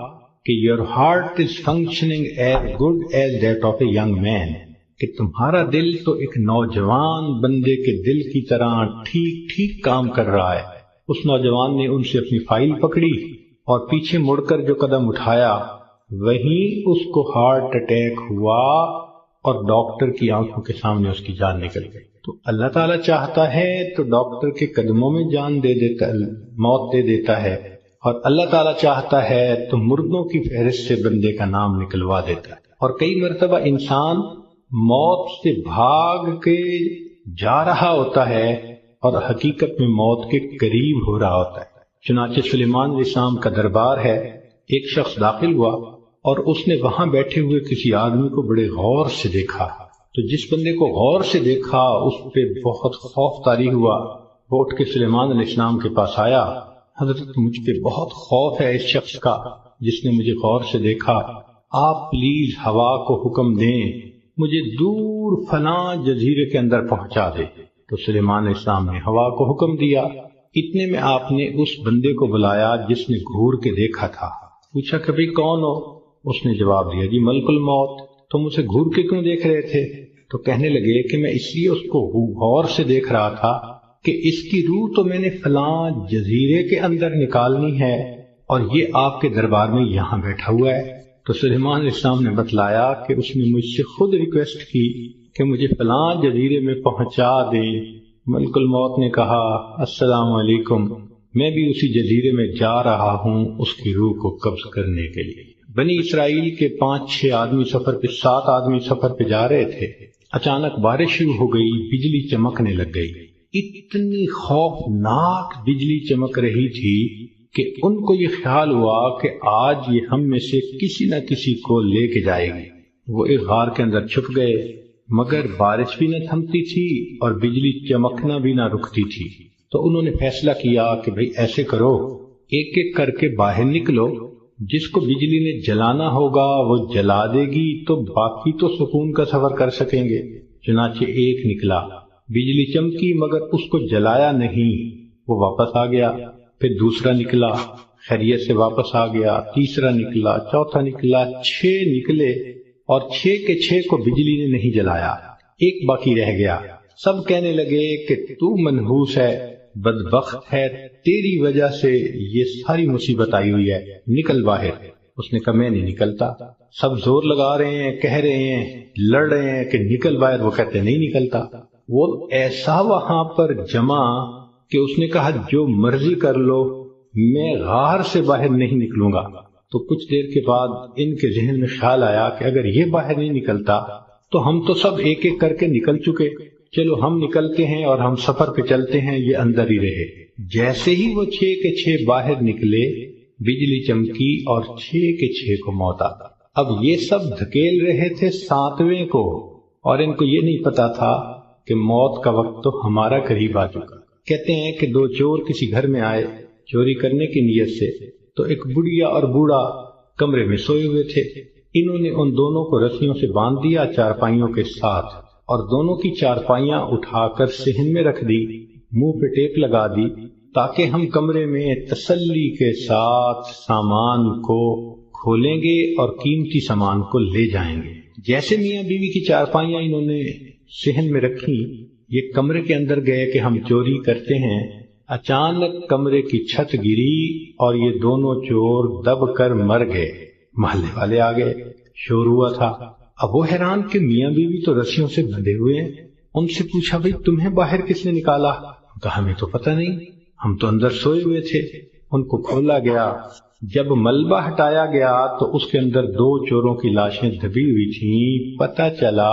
کہ your heart is functioning as good as that of a young man، کہ تمہارا دل تو ایک نوجوان بندے کے دل کی طرح ٹھیک ٹھیک کام کر رہا ہے۔ اس نوجوان نے ان سے اپنی فائل پکڑی اور پیچھے مڑ کر جو قدم اٹھایا وہیں اس کو ہارٹ اٹیک ہوا اور ڈاکٹر کی آنکھوں کے سامنے اس کی جان نکل گئی۔ تو اللہ تعالیٰ چاہتا ہے تو ڈاکٹر کے قدموں میں جان دے دیتا، موت دے دیتا ہے، اور اللہ تعالیٰ چاہتا ہے تو مردوں کی فہرست سے بندے کا نام نکلوا دیتا ہے۔ اور کئی مرتبہ انسان موت سے بھاگ کے جا رہا ہوتا ہے اور حقیقت میں موت کے قریب ہو رہا ہوتا ہے۔ چنانچہ سلیمان علیہ السلام کا دربار ہے، ایک شخص داخل ہوا اور اس نے وہاں بیٹھے ہوئے کسی آدمی کو بڑے غور سے دیکھا۔ تو جس بندے کو غور سے دیکھا اس پہ بہت خوف طاری ہوا۔ وہ اٹھ کے سلیمان علیہ السلام کے پاس آیا، حضرت مجھ پہ بہت خوف ہے اس شخص کا جس نے مجھے غور سے دیکھا، آپ پلیز ہوا کو حکم دیں مجھے دور فلاں جزیرے کے اندر پہنچا دے۔ تو سلیمان علیہ السلام نے ہوا کو حکم دیا۔ اتنے میں آپ نے اس بندے کو بلایا جس نے گھور کے دیکھا تھا۔ پوچھا کہ بھئی کون ہو؟ اس نے جواب دیا جی ملک الموت۔ تم اسے گھور کے کیوں دیکھ رہے تھے؟ تو کہنے لگے کہ میں اس لیے اس کو غور سے دیکھ رہا تھا کہ اس کی روح تو میں نے فلاں جزیرے کے اندر نکالنی ہے اور یہ آپ کے دربار میں یہاں بیٹھا ہوا ہے۔ تو سلیمان علیہ السلام نے بتلایا کہ اس نے مجھ سے خود ریکویسٹ کی کہ مجھے فلاں جزیرے میں پہنچا دے۔ ملک الموت نے کہا السلام علیکم، میں بھی اسی جزیرے میں جا رہا ہوں اس کی روح کو قبض کرنے کے لیے۔ بنی اسرائیل کے 5-6 آدمی سفر پہ 7 آدمی سفر پہ جا رہے تھے، اچانک بارش شروع ہو گئی، بجلی چمکنے لگ گئی۔ اتنی خوفناک بجلی چمک رہی تھی کہ ان کو یہ خیال ہوا کہ آج یہ ہم میں سے کسی نہ کسی کو لے کے جائے گی۔ وہ ایک غار کے اندر چھپ گئے، مگر بارش بھی نہ تھمتی تھی اور بجلی چمکنا بھی نہ رکتی تھی۔ تو انہوں نے فیصلہ کیا کہ بھئی ایسے کرو، ایک ایک کر کے باہر نکلو، جس کو بجلی نے جلانا ہوگا وہ جلا دے گی تو باقی تو سکون کا سفر کر سکیں گے۔ چنانچہ ایک نکلا، بجلی چمکی مگر اس کو جلایا نہیں، وہ واپس آ گیا۔ پھر دوسرا نکلا، خیریت سے واپس آ گیا۔ تیسرا نکلا، چوتھا نکلا، 6 نکلے اور 6 کے 6 کو بجلی نے نہیں جلایا، ایک باقی رہ گیا۔ سب کہنے لگے کہ تو منحوس ہے، بدبخت ہے، تیری وجہ سے یہ ساری مصیبت آئی ہوئی ہے، نکل باہر۔ اس نے کہا میں نہیں نکلتا، سب زور لگا رہے ہیں، کہہ رہے ہیں، لڑ رہے ہیں کہ نکل باہر، وہ کہتے نہیں نکلتا۔ وہ ایسا وہاں پر جمع کہ اس نے کہا جو مرضی کر لو، میں غار سے باہر نہیں نکلوں گا۔ تو کچھ دیر کے بعد ان کے ذہن میں خیال آیا کہ اگر یہ باہر نہیں نکلتا تو ہم تو سب ایک ایک کر کے نکل چکے، چلو ہم نکلتے ہیں اور ہم سفر پہ چلتے ہیں، یہ اندر ہی رہے۔ جیسے ہی وہ 6 کے 6 باہر نکلے، بجلی چمکی اور 6 کے 6 کو موت آ گئی۔ اب یہ سب دھکیل رہے تھے 7ویں کو، اور ان کو یہ نہیں پتا تھا کہ موت کا وقت تو ہمارا قریب آ چکا۔ کہتے ہیں کہ 2 چور کسی گھر میں آئے چوری کرنے کی نیت سے، تو ایک بڑھیا اور بوڑھا کمرے میں سوئے ہوئے تھے۔ انہوں نے ان دونوں کو رسیوں سے باندھ دیا چارپائیوں کے ساتھ، اور دونوں کی چارپائیاں اٹھا کر صحن میں رکھ دی، منہ پہ ٹیپ لگا دی، تاکہ ہم کمرے میں تسلی کے ساتھ سامان کو کھولیں گے اور قیمتی سامان کو لے جائیں گے۔ جیسے میاں بیوی کی چارپائیاں انہوں نے صحن میں رکھی، یہ کمرے کے اندر گئے کہ ہم چوری کرتے ہیں۔ اچانک کمرے کی چھت گری اور یہ دونوں چور دب کر مر گئے۔ محلے والے آ گئے، شور ہوا تھا۔ اب وہ حیران کہ میاں بیوی تو رسیوں سے بندھے ہوئے ہیں۔ ان سے پوچھا بھئی تمہیں باہر کس نے نکالا؟ کہا ہمیں تو پتہ نہیں، ہم تو اندر سوئے ہوئے تھے۔ ان کو کھولا گیا، جب ملبہ ہٹایا گیا تو اس کے اندر 2 چوروں کی لاشیں دبی ہوئی تھیں۔ پتہ چلا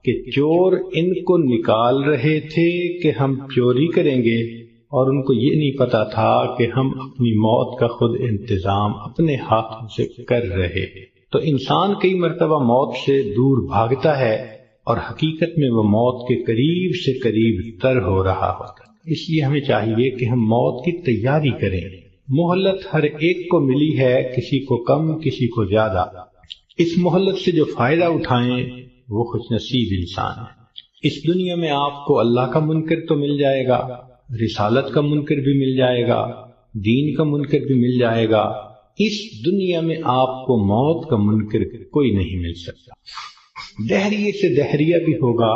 کہ چور ان کو نکال رہے تھے کہ ہم چوری کریں گے، اور ان کو یہ نہیں پتا تھا کہ ہم اپنی موت کا خود انتظام اپنے ہاتھوں سے کر رہے۔ تو انسان کئی مرتبہ موت سے دور بھاگتا ہے اور حقیقت میں وہ موت کے قریب سے قریب تر ہو رہا ہوتا ہے۔ اس لیے ہمیں چاہیے کہ ہم موت کی تیاری کریں۔ مہلت ہر ایک کو ملی ہے، کسی کو کم کسی کو زیادہ۔ اس مہلت سے جو فائدہ اٹھائیں وہ خوش نصیب انسان ہے۔ اس دنیا میں آپ کو اللہ کا منکر تو مل جائے گا، رسالت کا منکر بھی مل جائے گا، دین کا منکر بھی مل جائے گا۔ اس دنیا میں آپ کو موت کا منکر کوئی نہیں مل سکتا۔ دہریے سے دہریہ بھی ہوگا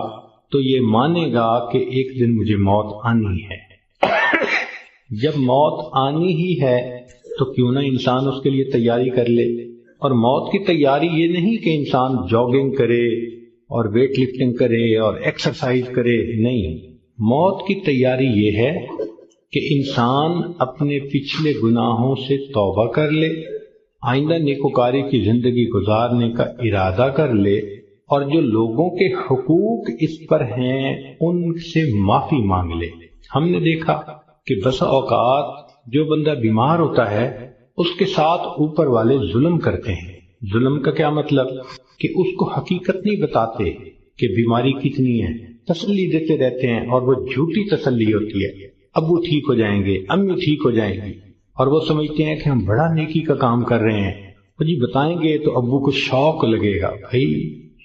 تو یہ مانے گا کہ ایک دن مجھے موت آنی ہے۔ جب موت آنی ہی ہے تو کیوں نہ انسان اس کے لیے تیاری کر لے۔ اور موت کی تیاری یہ نہیں کہ انسان جاگنگ کرے اور ویٹ لفٹنگ کرے اور ایکسرسائز کرے، نہیں۔ موت کی تیاری یہ ہے کہ انسان اپنے پچھلے گناہوں سے توبہ کر لے، آئندہ نیکوکاری کی زندگی گزارنے کا ارادہ کر لے، اور جو لوگوں کے حقوق اس پر ہیں ان سے معافی مانگ لے۔ ہم نے دیکھا کہ بسا اوقات جو بندہ بیمار ہوتا ہے اس کے ساتھ اوپر والے ظلم کرتے ہیں۔ ظلم کا کیا مطلب؟ کہ اس کو حقیقت نہیں بتاتے کہ بیماری کتنی ہے، تسلی دیتے رہتے ہیں، اور وہ جھوٹی تسلی ہوتی ہے۔ ابو ٹھیک ہو جائیں گے، امی ٹھیک ہو جائیں گی، اور وہ سمجھتے ہیں کہ ہم بڑا نیکی کا کام کر رہے ہیں۔ وہ جی بتائیں گے تو ابو کو شوق لگے گا۔ بھائی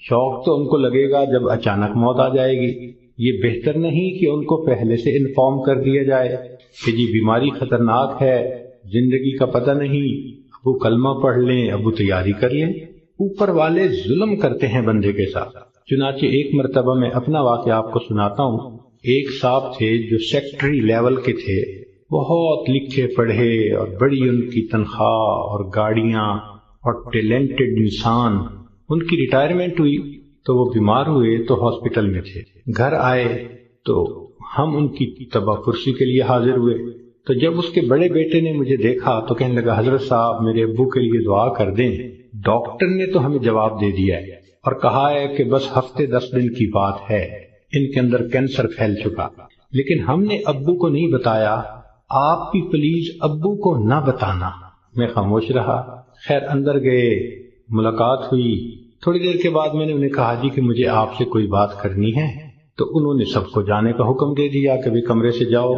شوق تو ان کو لگے گا جب اچانک موت آ جائے گی۔ یہ بہتر نہیں کہ ان کو پہلے سے انفارم کر دیا جائے کہ جی بیماری خطرناک ہے، زندگی کا پتہ نہیں، ابو کلمہ پڑھ لیں، ابو تیاری کر لیں۔ اوپر والے ظلم کرتے ہیں بندے کے ساتھ۔ چنانچہ ایک مرتبہ میں اپنا واقعہ آپ کو سناتا ہوں۔ ایک صاحب تھے جو سیکٹری لیول کے تھے، بہت لکھے پڑھے اور بڑی ان کی تنخواہ اور گاڑیاں اور ٹیلنٹڈ انسان۔ ان کی ریٹائرمنٹ ہوئی تو وہ بیمار ہوئے تو ہاسپٹل میں تھے۔ گھر آئے تو ہم ان کی تباہ پرسی کے لیے حاضر ہوئے۔ تو جب اس کے بڑے بیٹے نے مجھے دیکھا تو کہنے لگا حضرت صاحب میرے ابو کے لیے دعا کر دیں، ڈاکٹر نے تو ہمیں جواب دے دیا ہے اور کہا ہے کہ بس ہفتے 10 دن کی بات ہے، ان کے اندر کینسر پھیل چکا۔ لیکن ہم نے ابو کو نہیں بتایا، آپ بھی پلیز ابو کو نہ بتانا۔ میں خاموش رہا۔ خیر اندر گئے، ملاقات ہوئی۔ تھوڑی دیر کے بعد میں نے انہیں کہا جی کہ مجھے آپ سے کوئی بات کرنی ہے، تو انہوں نے سب کو جانے کا حکم دے دیا کہ بھی کمرے سے جاؤ،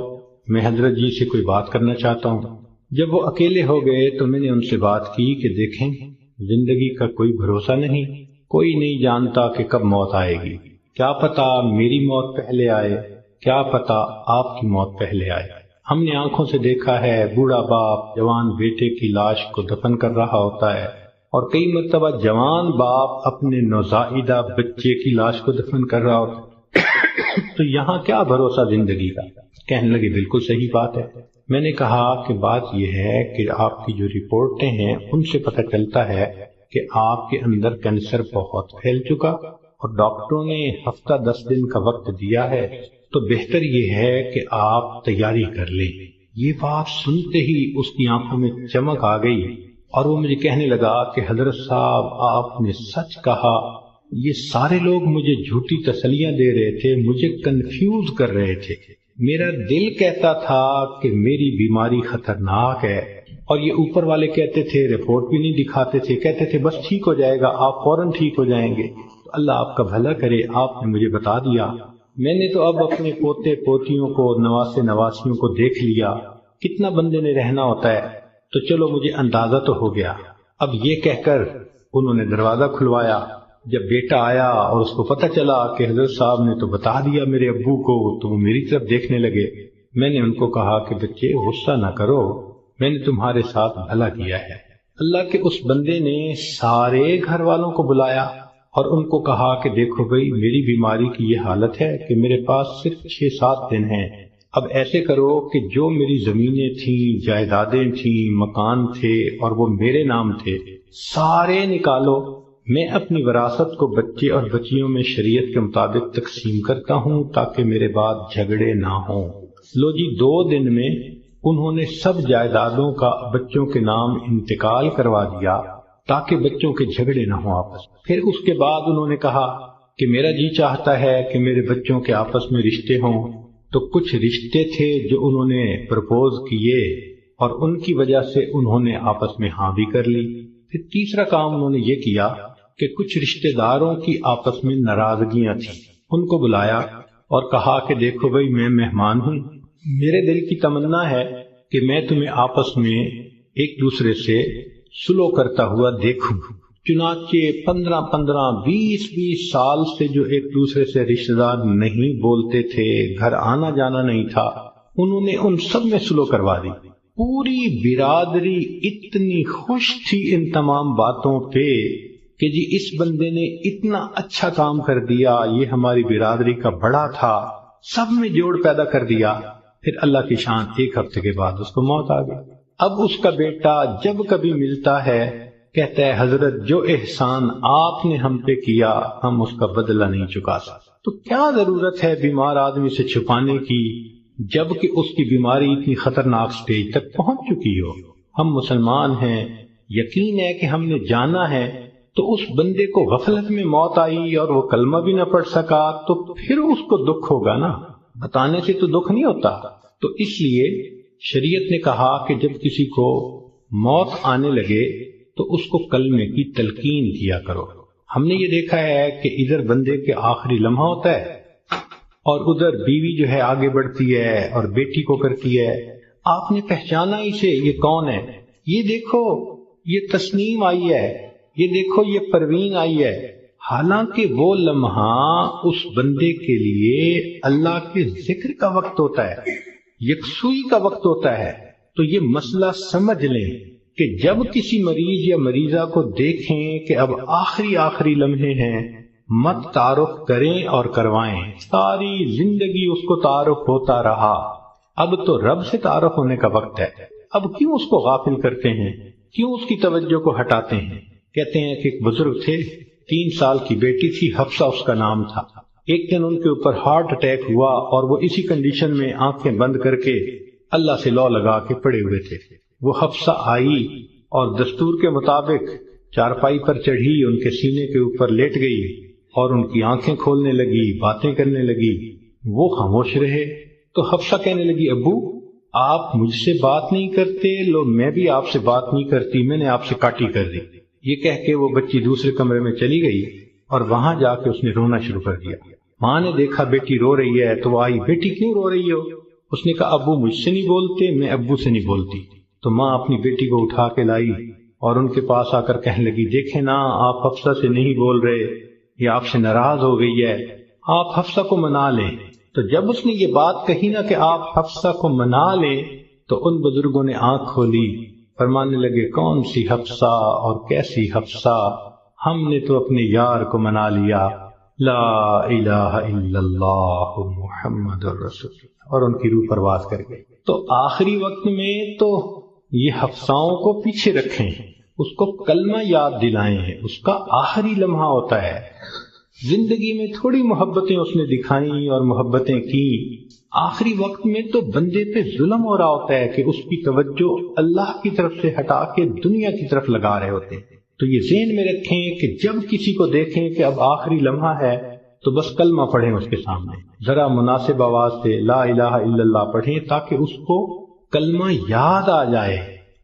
میں حضرت جی سے کوئی بات کرنا چاہتا ہوں۔ جب وہ اکیلے ہو گئے تو میں نے ان سے بات کی کہ دیکھیں زندگی کا کوئی بھروسہ نہیں، کوئی نہیں جانتا کہ کب موت آئے گی، کیا پتا میری موت پہلے آئے، کیا پتا آپ کی موت پہلے آئے۔ ہم نے آنکھوں سے دیکھا ہے بوڑھا باپ جوان بیٹے کی لاش کو دفن کر رہا ہوتا ہے، اور کئی مرتبہ جوان باپ اپنے نوزائیدہ بچے کی لاش کو دفن کر رہا ہوتا ہے۔ تو یہاں کیا بھروسہ زندگی کا؟ کہنے لگے بالکل صحیح بات ہے۔ میں نے کہا کہ بات یہ ہے کہ آپ کی جو رپورٹیں ہیں ان سے پتہ چلتا ہے کہ آپ کے اندر کینسر بہت پھیل چکا اور ڈاکٹروں نے ہفتہ 10 دن کا وقت دیا ہے، تو بہتر یہ ہے کہ آپ تیاری کر لیں۔ یہ بات سنتے ہی اس کی آنکھوں میں چمک آ گئی اور وہ مجھے کہنے لگا کہ حضرت صاحب آپ نے سچ کہا، یہ سارے لوگ مجھے جھوٹی تسلیاں دے رہے تھے، مجھے کنفیوز کر رہے تھے۔ میرا دل کہتا تھا کہ میری بیماری خطرناک ہے، اور یہ اوپر والے کہتے تھے، رپورٹ بھی نہیں دکھاتے تھے، کہتے تھے بس ٹھیک ہو جائے گا، آپ فوراً ٹھیک ہو جائیں گے۔ تو اللہ آپ کا بھلا کرے، آپ نے مجھے بتا دیا۔ میں نے تو اب اپنے پوتے پوتیوں کو، نواسے نواسیوں کو دیکھ لیا، کتنا بندے نے رہنا ہوتا ہے، تو چلو مجھے اندازہ تو ہو گیا۔ اب یہ کہہ کر انہوں نے دروازہ کھلوایا۔ جب بیٹا آیا اور اس کو پتہ چلا کہ حضرت صاحب نے تو بتا دیا میرے ابو کو، تو وہ میری طرف دیکھنے لگے۔ میں نے ان کو کہا کہ بچے غصہ نہ کرو، میں نے تمہارے ساتھ بھلا کیا ہے۔ اللہ کے اس بندے نے سارے گھر والوں کو بلایا اور ان کو کہا کہ دیکھو بھائی، میری بیماری کی یہ حالت ہے کہ میرے پاس صرف 6-7 دن ہیں۔ اب ایسے کرو کہ جو میری زمینیں تھیں، جائیدادیں تھیں، مکان تھے اور وہ میرے نام تھے، سارے نکالو۔ میں اپنی وراثت کو بچے اور بچیوں میں شریعت کے مطابق تقسیم کرتا ہوں تاکہ میرے بعد جھگڑے نہ ہوں۔ لو جی، 2 دن میں انہوں نے سب جائیدادوں کا بچوں کے نام انتقال کروا دیا تاکہ بچوں کے جھگڑے نہ ہوں آپس۔ پھر اس کے بعد انہوں نے کہا کہ میرا جی چاہتا ہے کہ میرے بچوں کے آپس میں رشتے ہوں، تو کچھ رشتے تھے جو انہوں نے پرپوز کیے اور ان کی وجہ سے انہوں نے آپس میں ہاں بھی کر لی۔ پھر تیسرا کام انہوں نے یہ کیا کہ کچھ رشتہ داروں کی آپس میں ناراضگیاں تھیں، ان کو بلایا اور کہا کہ دیکھو بھائی، میں مہمان ہوں، میرے دل کی تمنا ہے کہ میں تمہیں آپس میں ایک دوسرے سے سلو کرتا ہوا دیکھوں۔ چنانچہ 15 20 سال سے جو ایک دوسرے سے رشتہ دار نہیں بولتے تھے، گھر آنا جانا نہیں تھا، انہوں نے ان سب میں سلو کروا دی۔ پوری برادری اتنی خوش تھی ان تمام باتوں پہ کہ جی اس بندے نے اتنا اچھا کام کر دیا، یہ ہماری برادری کا بڑا تھا، سب میں جوڑ پیدا کر دیا۔ پھر اللہ کی شان، 1 ہفتے کے بعد اس کو موت آ گئی۔ اب اس کا بیٹا جب کبھی ملتا ہے کہتا ہے حضرت جو احسان آپ نے ہم پہ کیا ہم اس کا بدلہ نہیں چکا سکتے۔ تو کیا ضرورت ہے بیمار آدمی سے چھپانے کی جب کہ اس کی بیماری اتنی خطرناک سٹیج تک پہنچ چکی ہو۔ ہم مسلمان ہیں، یقین ہے کہ ہم نے جانا ہے، تو اس بندے کو غفلت میں موت آئی اور وہ کلمہ بھی نہ پڑھ سکا تو پھر اس کو دکھ ہوگا نا، بتانے سے تو دکھ نہیں ہوتا۔ تو اس لیے شریعت نے کہا کہ جب کسی کو موت آنے لگے تو اس کو کلمے کی تلقین کیا کرو۔ ہم نے یہ دیکھا ہے کہ ادھر بندے کے آخری لمحہ ہوتا ہے اور ادھر بیوی جو ہے آگے بڑھتی ہے اور بیٹی کو کرتی ہے، آپ نے پہچانا اسے، یہ کون ہے؟ یہ دیکھو یہ تسنیم آئی ہے، یہ دیکھو یہ پروین آئی ہے۔ حالانکہ وہ لمحہ اس بندے کے لیے اللہ کے ذکر کا وقت ہوتا ہے، یکسوئی کا وقت ہوتا ہے۔ تو یہ مسئلہ سمجھ لیں کہ جب کسی مریض یا مریضہ کو دیکھیں کہ اب آخری لمحے ہیں، مت تعارف کریں اور کروائیں۔ ساری زندگی اس کو تعارف ہوتا رہا، اب تو رب سے تعارف ہونے کا وقت ہے، اب کیوں اس کو غافل کرتے ہیں، کیوں اس کی توجہ کو ہٹاتے ہیں؟ کہتے ہیں کہ ایک بزرگ تھے، 3 سال کی بیٹی تھی، حفصہ اس کا نام تھا۔ ایک دن ان کے اوپر ہارٹ اٹیک ہوا اور وہ اسی کنڈیشن میں آنکھیں بند کر کے اللہ سے لو لگا کے پڑے ہوئے تھے۔ وہ حفصہ آئی اور دستور کے مطابق چارپائی پر چڑھی، ان کے سینے کے اوپر لیٹ گئی اور ان کی آنکھیں کھولنے لگی، باتیں کرنے لگی۔ وہ خاموش رہے تو حفصہ کہنے لگی، ابو آپ مجھ سے بات نہیں کرتے، لو میں بھی آپ سے بات نہیں کرتی، میں نے آپ سے کاٹی کر دی۔ یہ کہہ کے وہ بچی دوسرے کمرے میں چلی گئی اور وہاں جا کے اس نے رونا شروع کر دیا۔ ماں نے دیکھا بیٹی رو رہی ہے تو وہ آئی، بیٹی کیوں رو رہی ہو؟ اس نے کہا ابو مجھ سے نہیں بولتے، میں ابو سے نہیں بولتی۔ تو ماں اپنی بیٹی کو اٹھا کے لائی اور ان کے پاس آ کر کہنے لگی، دیکھیں نا آپ حفصہ سے نہیں بول رہے، یہ آپ سے ناراض ہو گئی ہے، آپ حفصہ کو منا لیں۔ تو جب اس نے یہ بات کہی نا کہ آپ حفصہ کو منا لیں، تو ان بزرگوں نے آنکھ کھولی، فرمانے لگے کون سی حفصہ اور کیسی حفصہ، ہم نے تو اپنے یار کو منا لیا۔ لا الہ الا اللہ محمد الرسول، اور ان کی روح پرواز کر گئی۔ تو آخری وقت میں تو یہ حفصاؤں کو پیچھے رکھیں، اس کو کلمہ یاد دلائیں، اس کا آخری لمحہ ہوتا ہے۔ زندگی میں تھوڑی محبتیں اس نے دکھائیں اور محبتیں کی، آخری وقت میں تو بندے پہ ظلم ہو رہا ہوتا ہے کہ اس کی توجہ اللہ کی طرف سے ہٹا کے دنیا کی طرف لگا رہے ہوتے ہیں۔ تو یہ ذہن میں رکھیں کہ جب کسی کو دیکھیں کہ اب آخری لمحہ ہے تو بس کلمہ پڑھیں اس کے سامنے، ذرا مناسب آواز سے لا الہ الا اللہ پڑھیں تاکہ اس کو کلمہ یاد آ جائے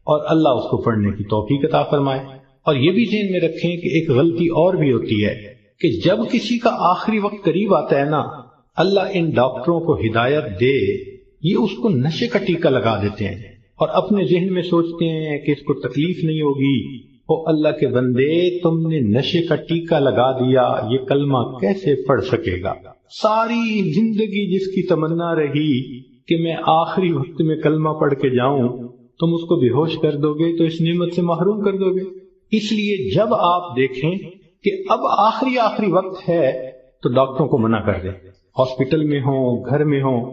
اور اللہ اس کو پڑھنے کی توفیق عطا فرمائے۔ اور یہ بھی ذہن میں رکھیں کہ ایک غلطی اور بھی ہوتی ہے کہ جب کسی کا آخری وقت قریب آتا ہے نا، اللہ ان ڈاکٹروں کو ہدایت دے، یہ اس کو نشے کا ٹیکہ لگا دیتے ہیں اور اپنے ذہن میں سوچتے ہیں کہ اس کو تکلیف نہیں ہوگی۔ او اللہ کے بندے، تم نے نشے کا ٹیکہ لگا دیا، یہ کلمہ کیسے پڑھ سکے گا؟ ساری زندگی جس کی تمنا رہی کہ میں آخری وقت میں کلمہ پڑھ کے جاؤں، تم اس کو بے ہوش کر دو گے تو اس نعمت سے محروم کر دو گے۔ اس لیے جب آپ دیکھیں کہ اب آخری وقت ہے تو ڈاکٹروں کو منع کر دیں، ہاسپٹل میں ہوں، گھر میں ہوں،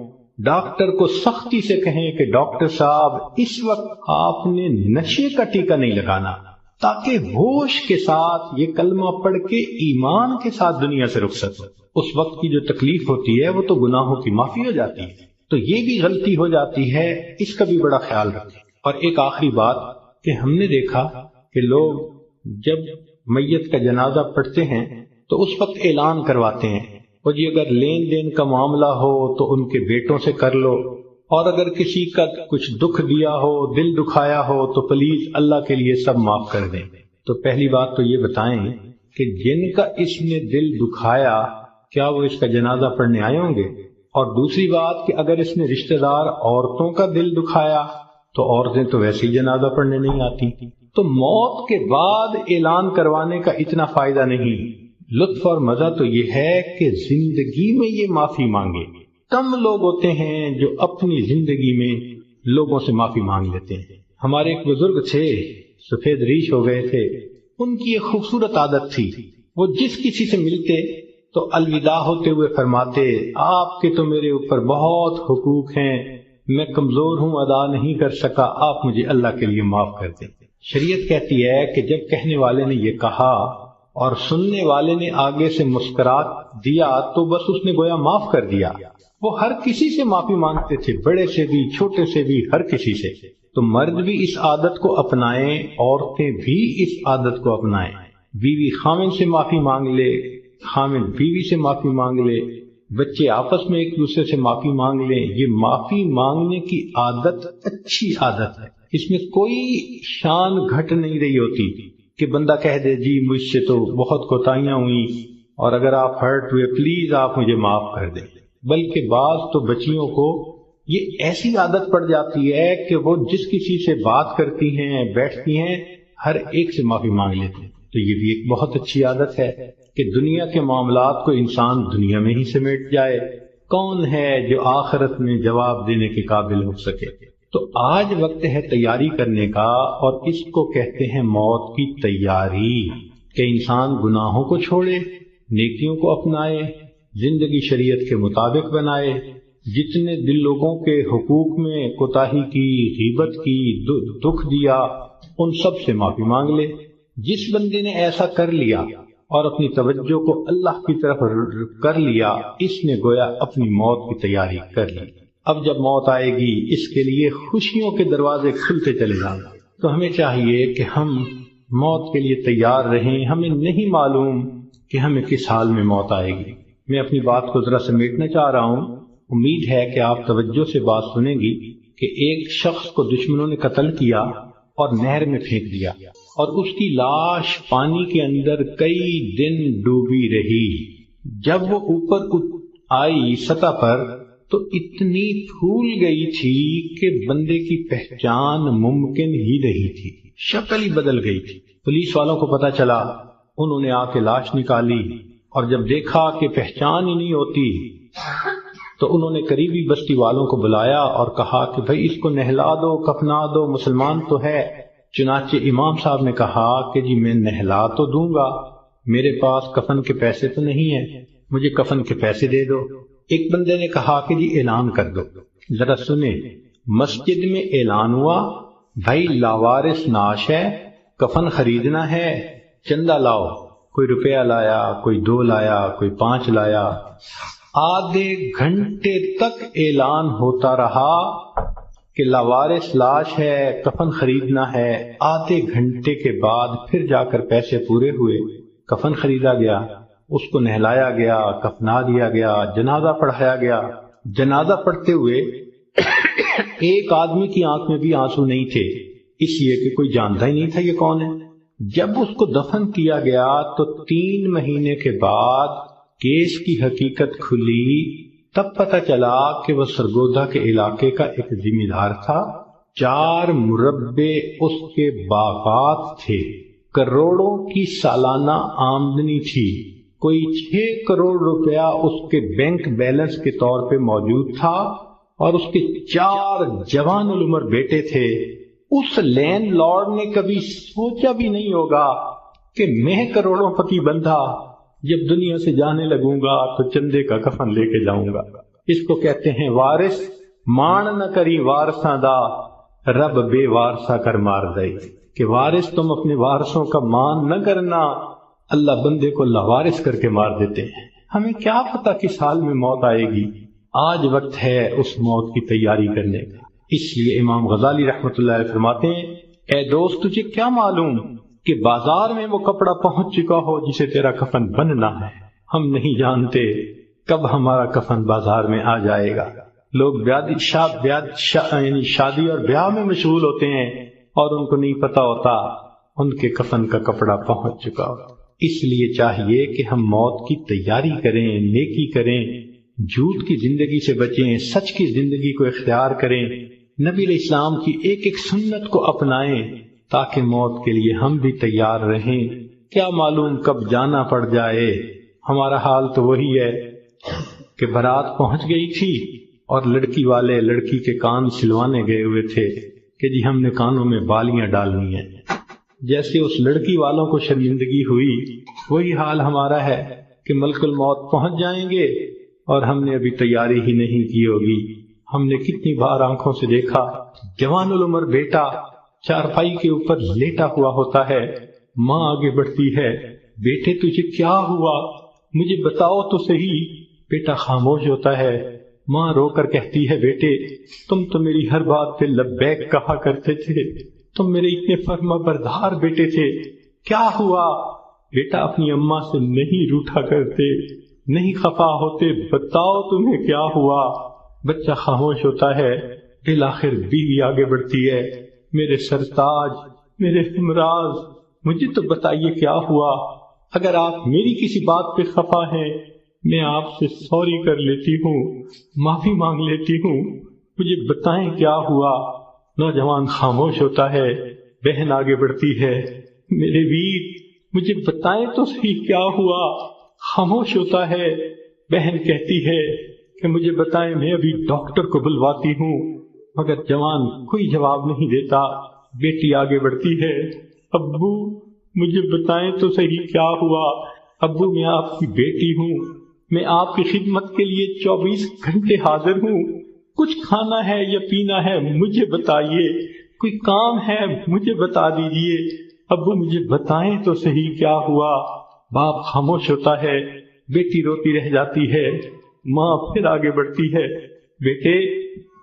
ڈاکٹر کو سختی سے کہیں کہ ڈاکٹر صاحب اس وقت آپ نے نشے کا ٹیکہ نہیں لگانا، تاکہ ہوش کے ساتھ یہ کلمہ پڑھ کے ایمان کے ساتھ دنیا سے رخصت ہو۔ اس وقت کی جو تکلیف ہوتی ہے وہ تو گناہوں کی معافی ہو جاتی ہے۔ تو یہ بھی غلطی ہو جاتی ہے، اس کا بھی بڑا خیال رکھیں۔ اور ایک آخری بات کہ ہم نے دیکھا کہ لوگ جب میت کا جنازہ پڑھتے ہیں تو اس وقت اعلان کرواتے ہیں، اور جی اگر لین دین کا معاملہ ہو تو ان کے بیٹوں سے کر لو، اور اگر کسی کا کچھ دکھ دیا ہو، دل دکھایا ہو تو پلیز اللہ کے لیے سب معاف کر دیں۔ تو پہلی بات تو یہ بتائیں کہ جن کا اس نے دل دکھایا کیا وہ اس کا جنازہ پڑھنے آئے ہوں گے؟ اور دوسری بات کہ اگر اس نے رشتہ دار عورتوں کا دل دکھایا تو عورتیں تو ویسے ہی جنازہ پڑھنے نہیں آتی۔ تو موت کے بعد اعلان کروانے کا اتنا فائدہ نہیں، لطف اور مزہ تو یہ ہے کہ زندگی میں یہ معافی مانگے۔ کم لوگ ہوتے ہیں جو اپنی زندگی میں لوگوں سے معافی مانگ لیتے ہیں۔ ہمارے ایک بزرگ تھے، سفید ریش ہو گئے تھے، ان کی ایک خوبصورت عادت تھی، وہ جس کسی سے ملتے تو الوداع ہوتے ہوئے فرماتے، آپ کے تو میرے اوپر بہت حقوق ہیں، میں کمزور ہوں، ادا نہیں کر سکا، آپ مجھے اللہ کے لیے معاف کر دیں۔ شریعت کہتی ہے کہ جب کہنے والے نے یہ کہا اور سننے والے نے آگے سے مسکرات دیا تو بس اس نے گویا معاف کر دیا۔ وہ ہر کسی سے معافی مانگتے تھے، بڑے سے بھی، چھوٹے سے بھی، ہر کسی سے۔ تو مرد بھی اس عادت کو اپنائیں، عورتیں بھی اس عادت کو اپنائیں۔ بیوی خاوند سے معافی مانگ لے، خاوند بیوی سے معافی مانگ لے، بچے آپس میں ایک دوسرے سے معافی مانگ لیں۔ یہ معافی مانگنے کی عادت اچھی عادت ہے، اس میں کوئی شان گھٹ نہیں رہی ہوتی کہ بندہ کہہ دے جی مجھ سے تو بہت کوتاہیاں ہوئیں اور اگر آپ ہرٹ ہوئے پلیز آپ مجھے معاف کر دیں۔ بلکہ بعض تو بچیوں کو یہ ایسی عادت پڑ جاتی ہے کہ وہ جس کسی سے بات کرتی ہیں، بیٹھتی ہیں، ہر ایک سے معافی مانگ لیتے ہیں۔ تو یہ بھی ایک بہت اچھی عادت ہے کہ دنیا کے معاملات کو انسان دنیا میں ہی سمیٹ جائے۔ کون ہے جو آخرت میں جواب دینے کے قابل ہو سکے؟ تو آج وقت ہے تیاری کرنے کا، اور اس کو کہتے ہیں موت کی تیاری، کہ انسان گناہوں کو چھوڑے، نیکیوں کو اپنائے، زندگی شریعت کے مطابق بنائے، جتنے دل لوگوں کے حقوق میں کوتاہی کی، غیبت کی، دکھ دیا، ان سب سے معافی مانگ لے۔ جس بندے نے ایسا کر لیا اور اپنی توجہ کو اللہ کی طرف کر لیا، اس نے گویا اپنی موت کی تیاری کر لی۔ اب جب موت آئے گی اس کے لیے خوشیوں کے دروازے کھلتے چلے جائیں گے۔ تو ہمیں چاہیے کہ ہم موت کے لیے تیار رہیں۔ ہمیں نہیں معلوم کہ ہمیں کس حال میں موت آئے گی۔ میں اپنی بات کو ذرا سمیٹنا چاہ رہا ہوں، امید ہے کہ آپ توجہ سے بات سنیں گی کہ ایک شخص کو دشمنوں نے قتل کیا اور نہر میں پھینک دیا، اور اس کی لاش پانی کے اندر کئی دن ڈوبی رہی۔ جب وہ اوپر آئی سطح پر تو اتنی پھول گئی تھی کہ بندے کی پہچان ممکن ہی نہیں تھی، شکل ہی بدل گئی تھی۔ پولیس والوں کو پتا چلا، انہوں نے آ کے لاش نکالی، اور جب دیکھا کہ پہچان ہی نہیں ہوتی تو انہوں نے قریبی بستی والوں کو بلایا اور کہا کہ بھائی اس کو نہلا دو، کفنا دو، مسلمان تو ہے۔ چنانچہ امام صاحب نے کہا کہ جی میں نہلا تو دوں گا، میرے پاس کفن کے پیسے تو نہیں ہیں۔ مجھے کفن کے پیسے دے دو۔ ایک بندے نے کہا کہ جی اعلان کر دو۔ ذرا سنیں، مسجد میں اعلان ہوا، بھائی لاوارث نعش ہے، کفن خریدنا ہے، چندہ لاؤ۔ کوئی روپیہ لایا، کوئی 2 لایا، کوئی 5 لایا۔ آدھے گھنٹے تک اعلان ہوتا رہا کہ لاوارث لاش ہے، کفن خریدنا ہے۔ آدھے گھنٹے کے بعد پھر جا کر پیسے پورے ہوئے، کفن خریدا گیا، اس کو نہلایا گیا، کفنا دیا گیا، جنازہ پڑھایا گیا۔ جنازہ پڑھتے ہوئے ایک آدمی کی آنکھ میں بھی آنسو نہیں تھے، اس لیے کہ کوئی جانتا ہی نہیں تھا یہ کون ہے۔ جب اس کو دفن کیا گیا تو 3 مہینے کے بعد کیس کی حقیقت کھلی، تب پتہ چلا کہ وہ سرگودا کے علاقے کا ایک ذمہ دار تھا۔ 4 مربع اس کے باغات تھے، کروڑوں کی سالانہ آمدنی تھی، کوئی 6 کروڑ روپیہ اس کے بینک بیلنس کے طور پہ موجود تھا، اور اس کے 4 جوان العمر بیٹے تھے۔ اس لینڈ لارڈ نے کبھی سوچا بھی نہیں ہوگا کہ میں کروڑوں پتی بندہ جب دنیا سے جانے لگوں گا تو چندے کا کفن لے کے جاؤں گا۔ اس کو کہتے ہیں وارث مان نہ کری وارثاں دا، رب بے وارثہ کر مار دے۔ کہ وارث تم اپنے وارثوں کا مان نہ کرنا، اللہ بندے کو لاوارث کر کے مار دیتے ہیں۔ ہمیں کیا پتا کس حال میں موت آئے گی، آج وقت ہے اس موت کی تیاری کرنے کا۔ اس لیے امام غزالی رحمۃ اللہ علیہ فرماتے ہیں، اے دوست تجھے کیا معلوم کہ بازار میں وہ کپڑا پہنچ چکا ہو جسے تیرا کفن بننا ہے۔ ہم نہیں جانتے کب ہمارا کفن بازار میں آ جائے گا۔ لوگ یعنی شادی اور بیاہ میں مشغول ہوتے ہیں اور ان کو نہیں پتا ہوتا ان کے کفن کا کپڑا پہنچ چکا ہو۔ اس لیے چاہیے کہ ہم موت کی تیاری کریں، نیکی کریں، جھوٹ کی زندگی سے بچیں، سچ کی زندگی کو اختیار کریں، نبی علیہ السلام کی ایک ایک سنت کو اپنائیں تاکہ موت کے لیے ہم بھی تیار رہیں۔ کیا معلوم کب جانا پڑ جائے۔ ہمارا حال تو وہی ہے کہ بارات پہنچ گئی تھی اور لڑکی والے لڑکی کے کان سلوانے گئے ہوئے تھے کہ جی ہم نے کانوں میں بالیاں ڈالنی ہیں۔ جیسے اس لڑکی والوں کو شرمندگی ہوئی، وہی حال ہمارا ہے کہ ملک الموت پہنچ جائیں گے اور ہم نے ابھی تیاری ہی نہیں کی ہوگی۔ ہم نے کتنی بار آنکھوں سے دیکھا جوان العمر بیٹا چارپائی کے اوپر لیٹا ہوا ہوتا ہے، ماں آگے بڑھتی ہے، بیٹے تجھے کیا ہوا، مجھے بتاؤ تو صحیح۔ بیٹا خاموش ہوتا ہے، ماں رو کر کہتی ہے، بیٹے تم تو میری ہر بات پہ لبیک کہا کرتے تھے، تم میرے اتنے فرما بردار بیٹے تھے، کیا ہوا؟ بیٹا اپنی اماں سے نہیں روٹھا کرتے، نہیں خفا ہوتے، بتاؤ تمہیں کیا ہوا؟ بچہ خاموش ہوتا ہے، بالآخر بیوی آگے بڑھتی ہے، میرے سرتاج، میرے ہمراز، مجھے تو بتائیے کیا ہوا؟ اگر آپ میری کسی بات پہ خفا ہیں میں آپ سے سوری کر لیتی ہوں، معافی مانگ لیتی ہوں، مجھے بتائیں کیا ہوا؟ نوجوان خاموش ہوتا ہے، بہن آگے بڑھتی ہے، میرے ویر مجھے بتائیں تو صحیح کیا ہوا؟ خاموش ہوتا ہے، بہن کہتی ہے کہ مجھے بتائیں، میں ابھی ڈاکٹر کو بلواتی ہوں، مگر جوان کوئی جواب نہیں دیتا۔ بیٹی آگے بڑھتی ہے، ابو مجھے بتائیں تو صحیح کیا ہوا؟ ابو میں آپ کی بیٹی ہوں، میں آپ کی خدمت کے لیے 24 گھنٹے حاضر ہوں، کچھ کھانا ہے یا پینا ہے مجھے بتائیے، کوئی کام ہے مجھے بتا دیجئے، ابو مجھے بتائیں تو صحیح کیا ہوا؟ باپ خاموش ہوتا ہے، بیٹی روتی رہ جاتی ہے، ماں پھر آگے بڑھتی ہے، بیٹے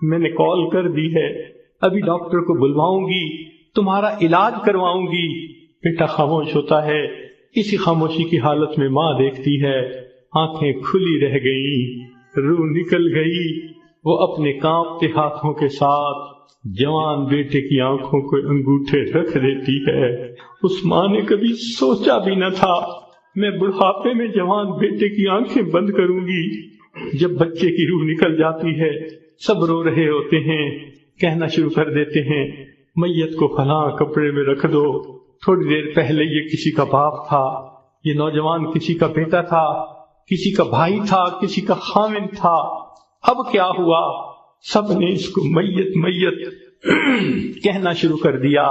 میں نے کال کر دی ہے، ابھی ڈاکٹر کو بلواؤں گی، تمہارا علاج کرواؤں گی۔ بیٹا خاموش ہوتا ہے، اسی خاموشی کی حالت میں ماں دیکھتی ہے، آنکھیں کھلی رہ گئی، روح نکل گئی، وہ اپنے کانپتے ہاتھوں کے ساتھ جوان بیٹے کی آنکھوں کو انگوٹھے رکھ دیتی ہے۔ اس ماں نے کبھی سوچا بھی نہ تھا میں بڑھاپے میں جوان بیٹے کی آنکھیں بند کروں گی۔ جب بچے کی روح نکل جاتی ہے، سب رو رہے ہوتے ہیں، کہنا شروع کر دیتے ہیں، میت کو فلاں کپڑے میں رکھ دو، تھوڑی دیر پہلے یہ کسی کا باپ تھا، یہ نوجوان کسی کا بیٹا تھا، کسی کا بھائی تھا، کسی کا خاوند تھا، اب کیا ہوا؟ سب نے اس کو میت میت کہنا شروع کر دیا۔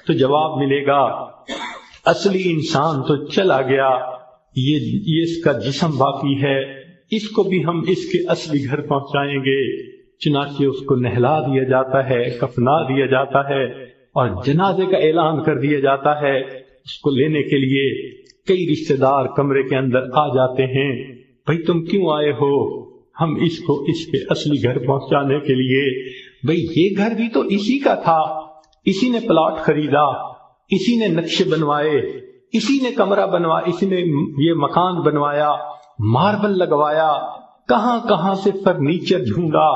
تو جواب ملے گا اصلی انسان تو چلا گیا، یہ اس کا جسم باقی ہے، اس کو بھی ہم اس کے اصلی گھر پہنچائیں گے۔ چنانچہ اس کو نہلا دیا جاتا ہے، کفنا دیا جاتا ہے اور جنازے کا اعلان کر دیا جاتا ہے۔ اس کو لینے کے لیے کئی رشتہ دار کمرے کے اندر آ جاتے ہیں، بھئی تم کیوں آئے ہو؟ ہم اس کو اس کے اصلی گھر پہنچانے کے لیے۔ بھئی یہ گھر بھی تو اسی کا تھا، اسی نے پلاٹ خریدا، اسی نے نقشے بنوائے، اسی نے کمرہ بنوایا، اسی نے یہ مکان بنوایا، ماربل لگوایا، کہاں کہاں سے فرنیچر ڈھونڈا،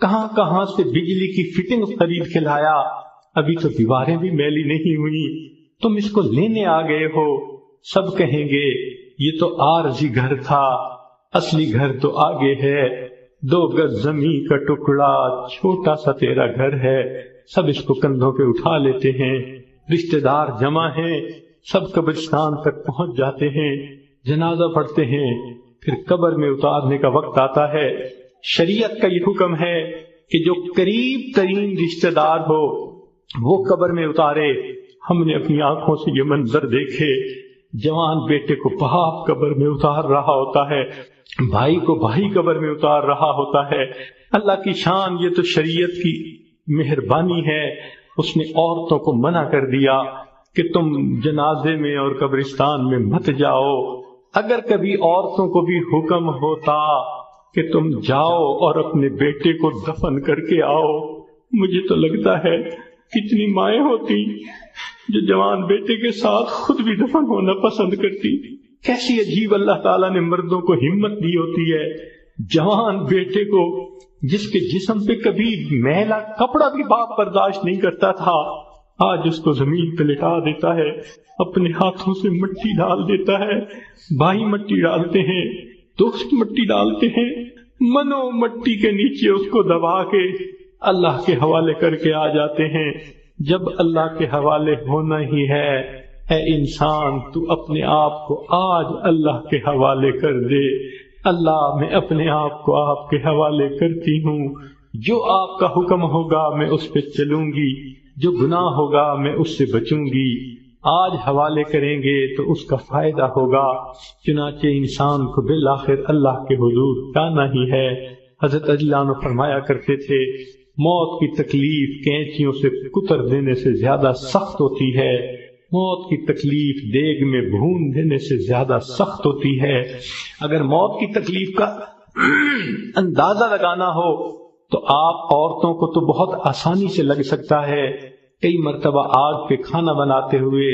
کہاں کہاں سے بجلی کی فٹنگ خرید کے لایا، ابھی تو دیواریں بھی میلی نہیں ہوئی، تم اس کو لینے آ گئے ہو۔ سب کہیں گے یہ تو عارضی گھر تھا، اصلی گھر تو آگے ہے، 2 گز زمین کا ٹکڑا، چھوٹا سا تیرا گھر ہے۔ سب اس کو کندھوں پہ اٹھا لیتے ہیں، رشتہ دار جمع ہیں، سب قبرستان تک پہنچ جاتے ہیں، جنازہ پڑھتے ہیں، پھر قبر میں اتارنے کا وقت آتا ہے۔ شریعت کا یہ حکم ہے کہ جو قریب ترین رشتہ دار ہو وہ قبر میں اتارے۔ ہم نے اپنی آنکھوں سے یہ منظر دیکھے، جوان بیٹے کو باپ قبر میں اتار رہا ہوتا ہے، بھائی کو بھائی قبر میں اتار رہا ہوتا ہے۔ اللہ کی شان، یہ تو شریعت کی مہربانی ہے، اس نے عورتوں کو منع کر دیا کہ تم جنازے میں اور قبرستان میں مت جاؤ۔ اگر کبھی عورتوں کو بھی حکم ہوتا کہ تم جاؤ اور اپنے بیٹے کو دفن کر کے آؤ، مجھے تو لگتا ہے کتنی مائیں ہوتی جو جوان بیٹے کے ساتھ خود بھی دفن ہونا پسند کرتی۔ کیسی عجیب اللہ تعالیٰ نے مردوں کو ہمت دی ہوتی ہے۔ جوان بیٹے کو جس کے جسم پہ کبھی میلا کپڑا بھی باپ برداشت نہیں کرتا تھا، آج اس کو زمین پہ لٹا دیتا ہے، اپنے ہاتھوں سے مٹی ڈال دیتا ہے، بھائی مٹی ڈالتے ہیں، دوست مٹی ڈالتے ہیں، منو مٹی کے نیچے اس کو دبا کے اللہ کے حوالے کر کے آ جاتے ہیں۔ جب اللہ کے حوالے ہونا ہی ہے، اے انسان تو اپنے آپ کو آج اللہ کے حوالے کر دے۔ اللہ میں اپنے آپ کو آپ کے حوالے کرتی ہوں، جو آپ کا حکم ہوگا میں اس پہ چلوں گی، جو گناہ ہوگا میں اس سے بچوں گی۔ آج حوالے کریں گے تو اس کا فائدہ ہوگا۔ چنانچہ انسان کو بالآخر اللہ کے حضور جانا ہی ہے۔ حضرت علی عنہ فرمایا کرتے تھے، موت کی تکلیف کینچیوں سے کتر دینے سے زیادہ سخت ہوتی ہے، موت کی تکلیف دیگ میں بھون دینے سے زیادہ سخت ہوتی ہے۔ اگر موت کی تکلیف کا اندازہ لگانا ہو تو آپ عورتوں کو تو بہت آسانی سے لگ سکتا ہے۔ کئی مرتبہ آگ پہ کھانا بناتے ہوئے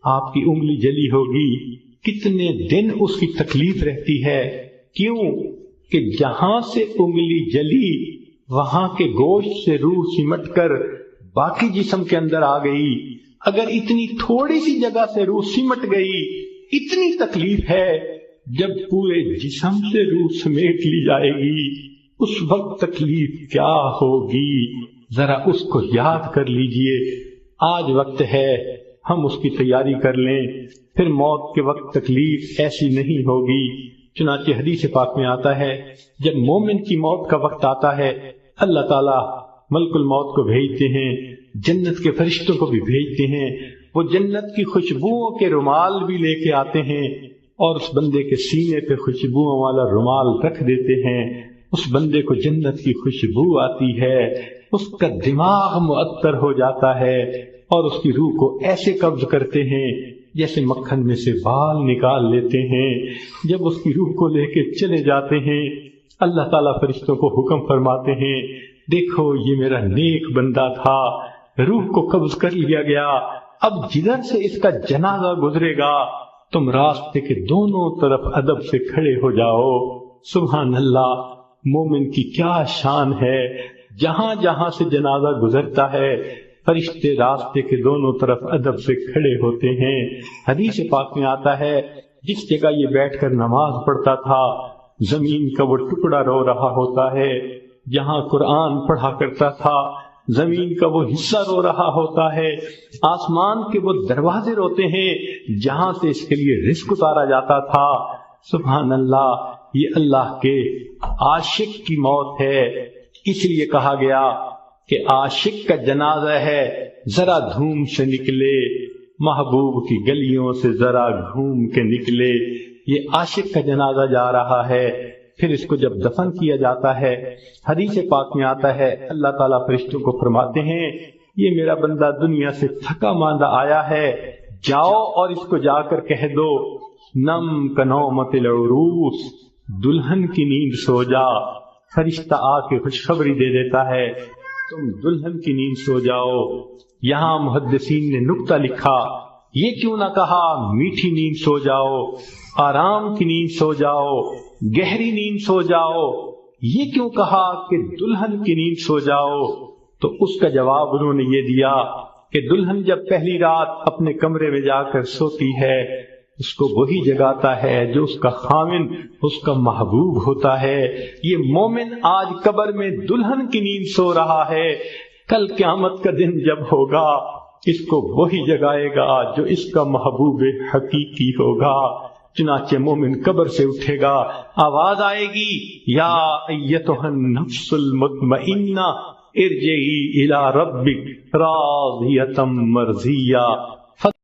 آپ کی انگلی جلی ہوگی، کتنے دن اس کی تکلیف رہتی ہے۔ کیوں کہ جہاں سے انگلی جلی وہاں کے گوشت سے روح سمٹ کر باقی جسم کے اندر آ گئی۔ اگر اتنی تھوڑی سی جگہ سے روح سمٹ گئی، اتنی تکلیف ہے۔ جب پورے جسم سے روح سمیٹ لی جائے گی اس وقت تکلیف کیا ہوگی، ذرا اس کو یاد کر لیجئے۔ آج وقت ہے ہم اس کی تیاری کر لیں، پھر موت کے وقت تکلیف ایسی نہیں ہوگی۔ چنانچہ حدیث پاک میں آتا ہے جب مومن کی موت کا وقت آتا ہے اللہ تعالیٰ ملک الموت کو بھیجتے ہیں، جنت کے فرشتوں کو بھی بھیجتے ہیں، وہ جنت کی خوشبوؤں کے رومال بھی لے کے آتے ہیں اور اس بندے کے سینے پہ خوشبوؤں والا رومال رکھ دیتے ہیں۔ اس بندے کو جنت کی خوشبو آتی ہے، اس کا دماغ معطر ہو جاتا ہے اور اس کی روح کو ایسے قبض کرتے ہیں جیسے مکھن میں سے بال نکال لیتے ہیں۔ جب اس کی روح کو لے کے چلے جاتے ہیں اللہ تعالیٰ فرشتوں کو حکم فرماتے ہیں، دیکھو یہ میرا نیک بندہ تھا، روح کو قبض کر لیا گیا، اب جدھر سے اس کا جنازہ گزرے گا تم راستے کے دونوں طرف ادب سے کھڑے ہو جاؤ۔ سبحان اللہ، مومن کی کیا شان ہے، جہاں جہاں سے جنازہ گزرتا ہے فرشتے راستے کے دونوں طرف ادب سے کھڑے ہوتے ہیں۔ حدیث پاک میں آتا ہے جس جگہ یہ بیٹھ کر نماز پڑھتا تھا زمین کا وہ ٹکڑا رو رہا ہوتا ہے، جہاں قرآن پڑھا کرتا تھا زمین کا وہ حصہ رو رہا ہوتا ہے، آسمان کے وہ دروازے روتے ہیں جہاں سے اس کے لیے رزق اتارا جاتا تھا۔ سبحان اللہ، یہ اللہ کے عاشق کی موت ہے، اس لیے کہا گیا کہ عاشق کا جنازہ ہے، ذرا دھوم سے نکلے، محبوب کی گلیوں سے ذرا گھوم کے نکلے۔ یہ عاشق کا جنازہ جا رہا ہے. پھر اس کو جب دفن کیا جاتا ہے، حدیث پاک میں آتا ہے اللہ تعالیٰ فرشتوں کو فرماتے ہیں یہ میرا بندہ دنیا سے تھکا ماندہ آیا ہے، جاؤ اور اس کو جا کر کہہ دو نم کنومت العروس، دلہن کی نیند سو جا. فرشتہ آ کے خوشخبری دے دیتا ہے تم دلہن کی نیند سو جاؤ. یہاں محدثین نے نکتہ لکھا، یہ کیوں نہ کہا میٹھی نیند سو جاؤ، آرام کی نیند سو جاؤ، گہری نیند سو جاؤ، یہ کیوں کہا کہ دلہن کی نیند سو جاؤ؟ تو اس کا جواب انہوں نے یہ دیا کہ دلہن جب پہلی رات اپنے کمرے میں جا کر سوتی ہے اس کو وہی جگاتا ہے جو اس کا خامن، اس کا محبوب ہوتا ہے. یہ مومن آج قبر میں دلہن کی نیند سو رہا ہے، کل قیامت کا دن جب ہوگا اس کو وہی جگائے گا جو اس کا محبوب حقیقی ہوگا. چنانچہ مومن قبر سے اٹھے گا، آواز آئے گی یا ایتھا النفس المطمئنہ ارجعی الی ربک راضیۃ مرضیہ.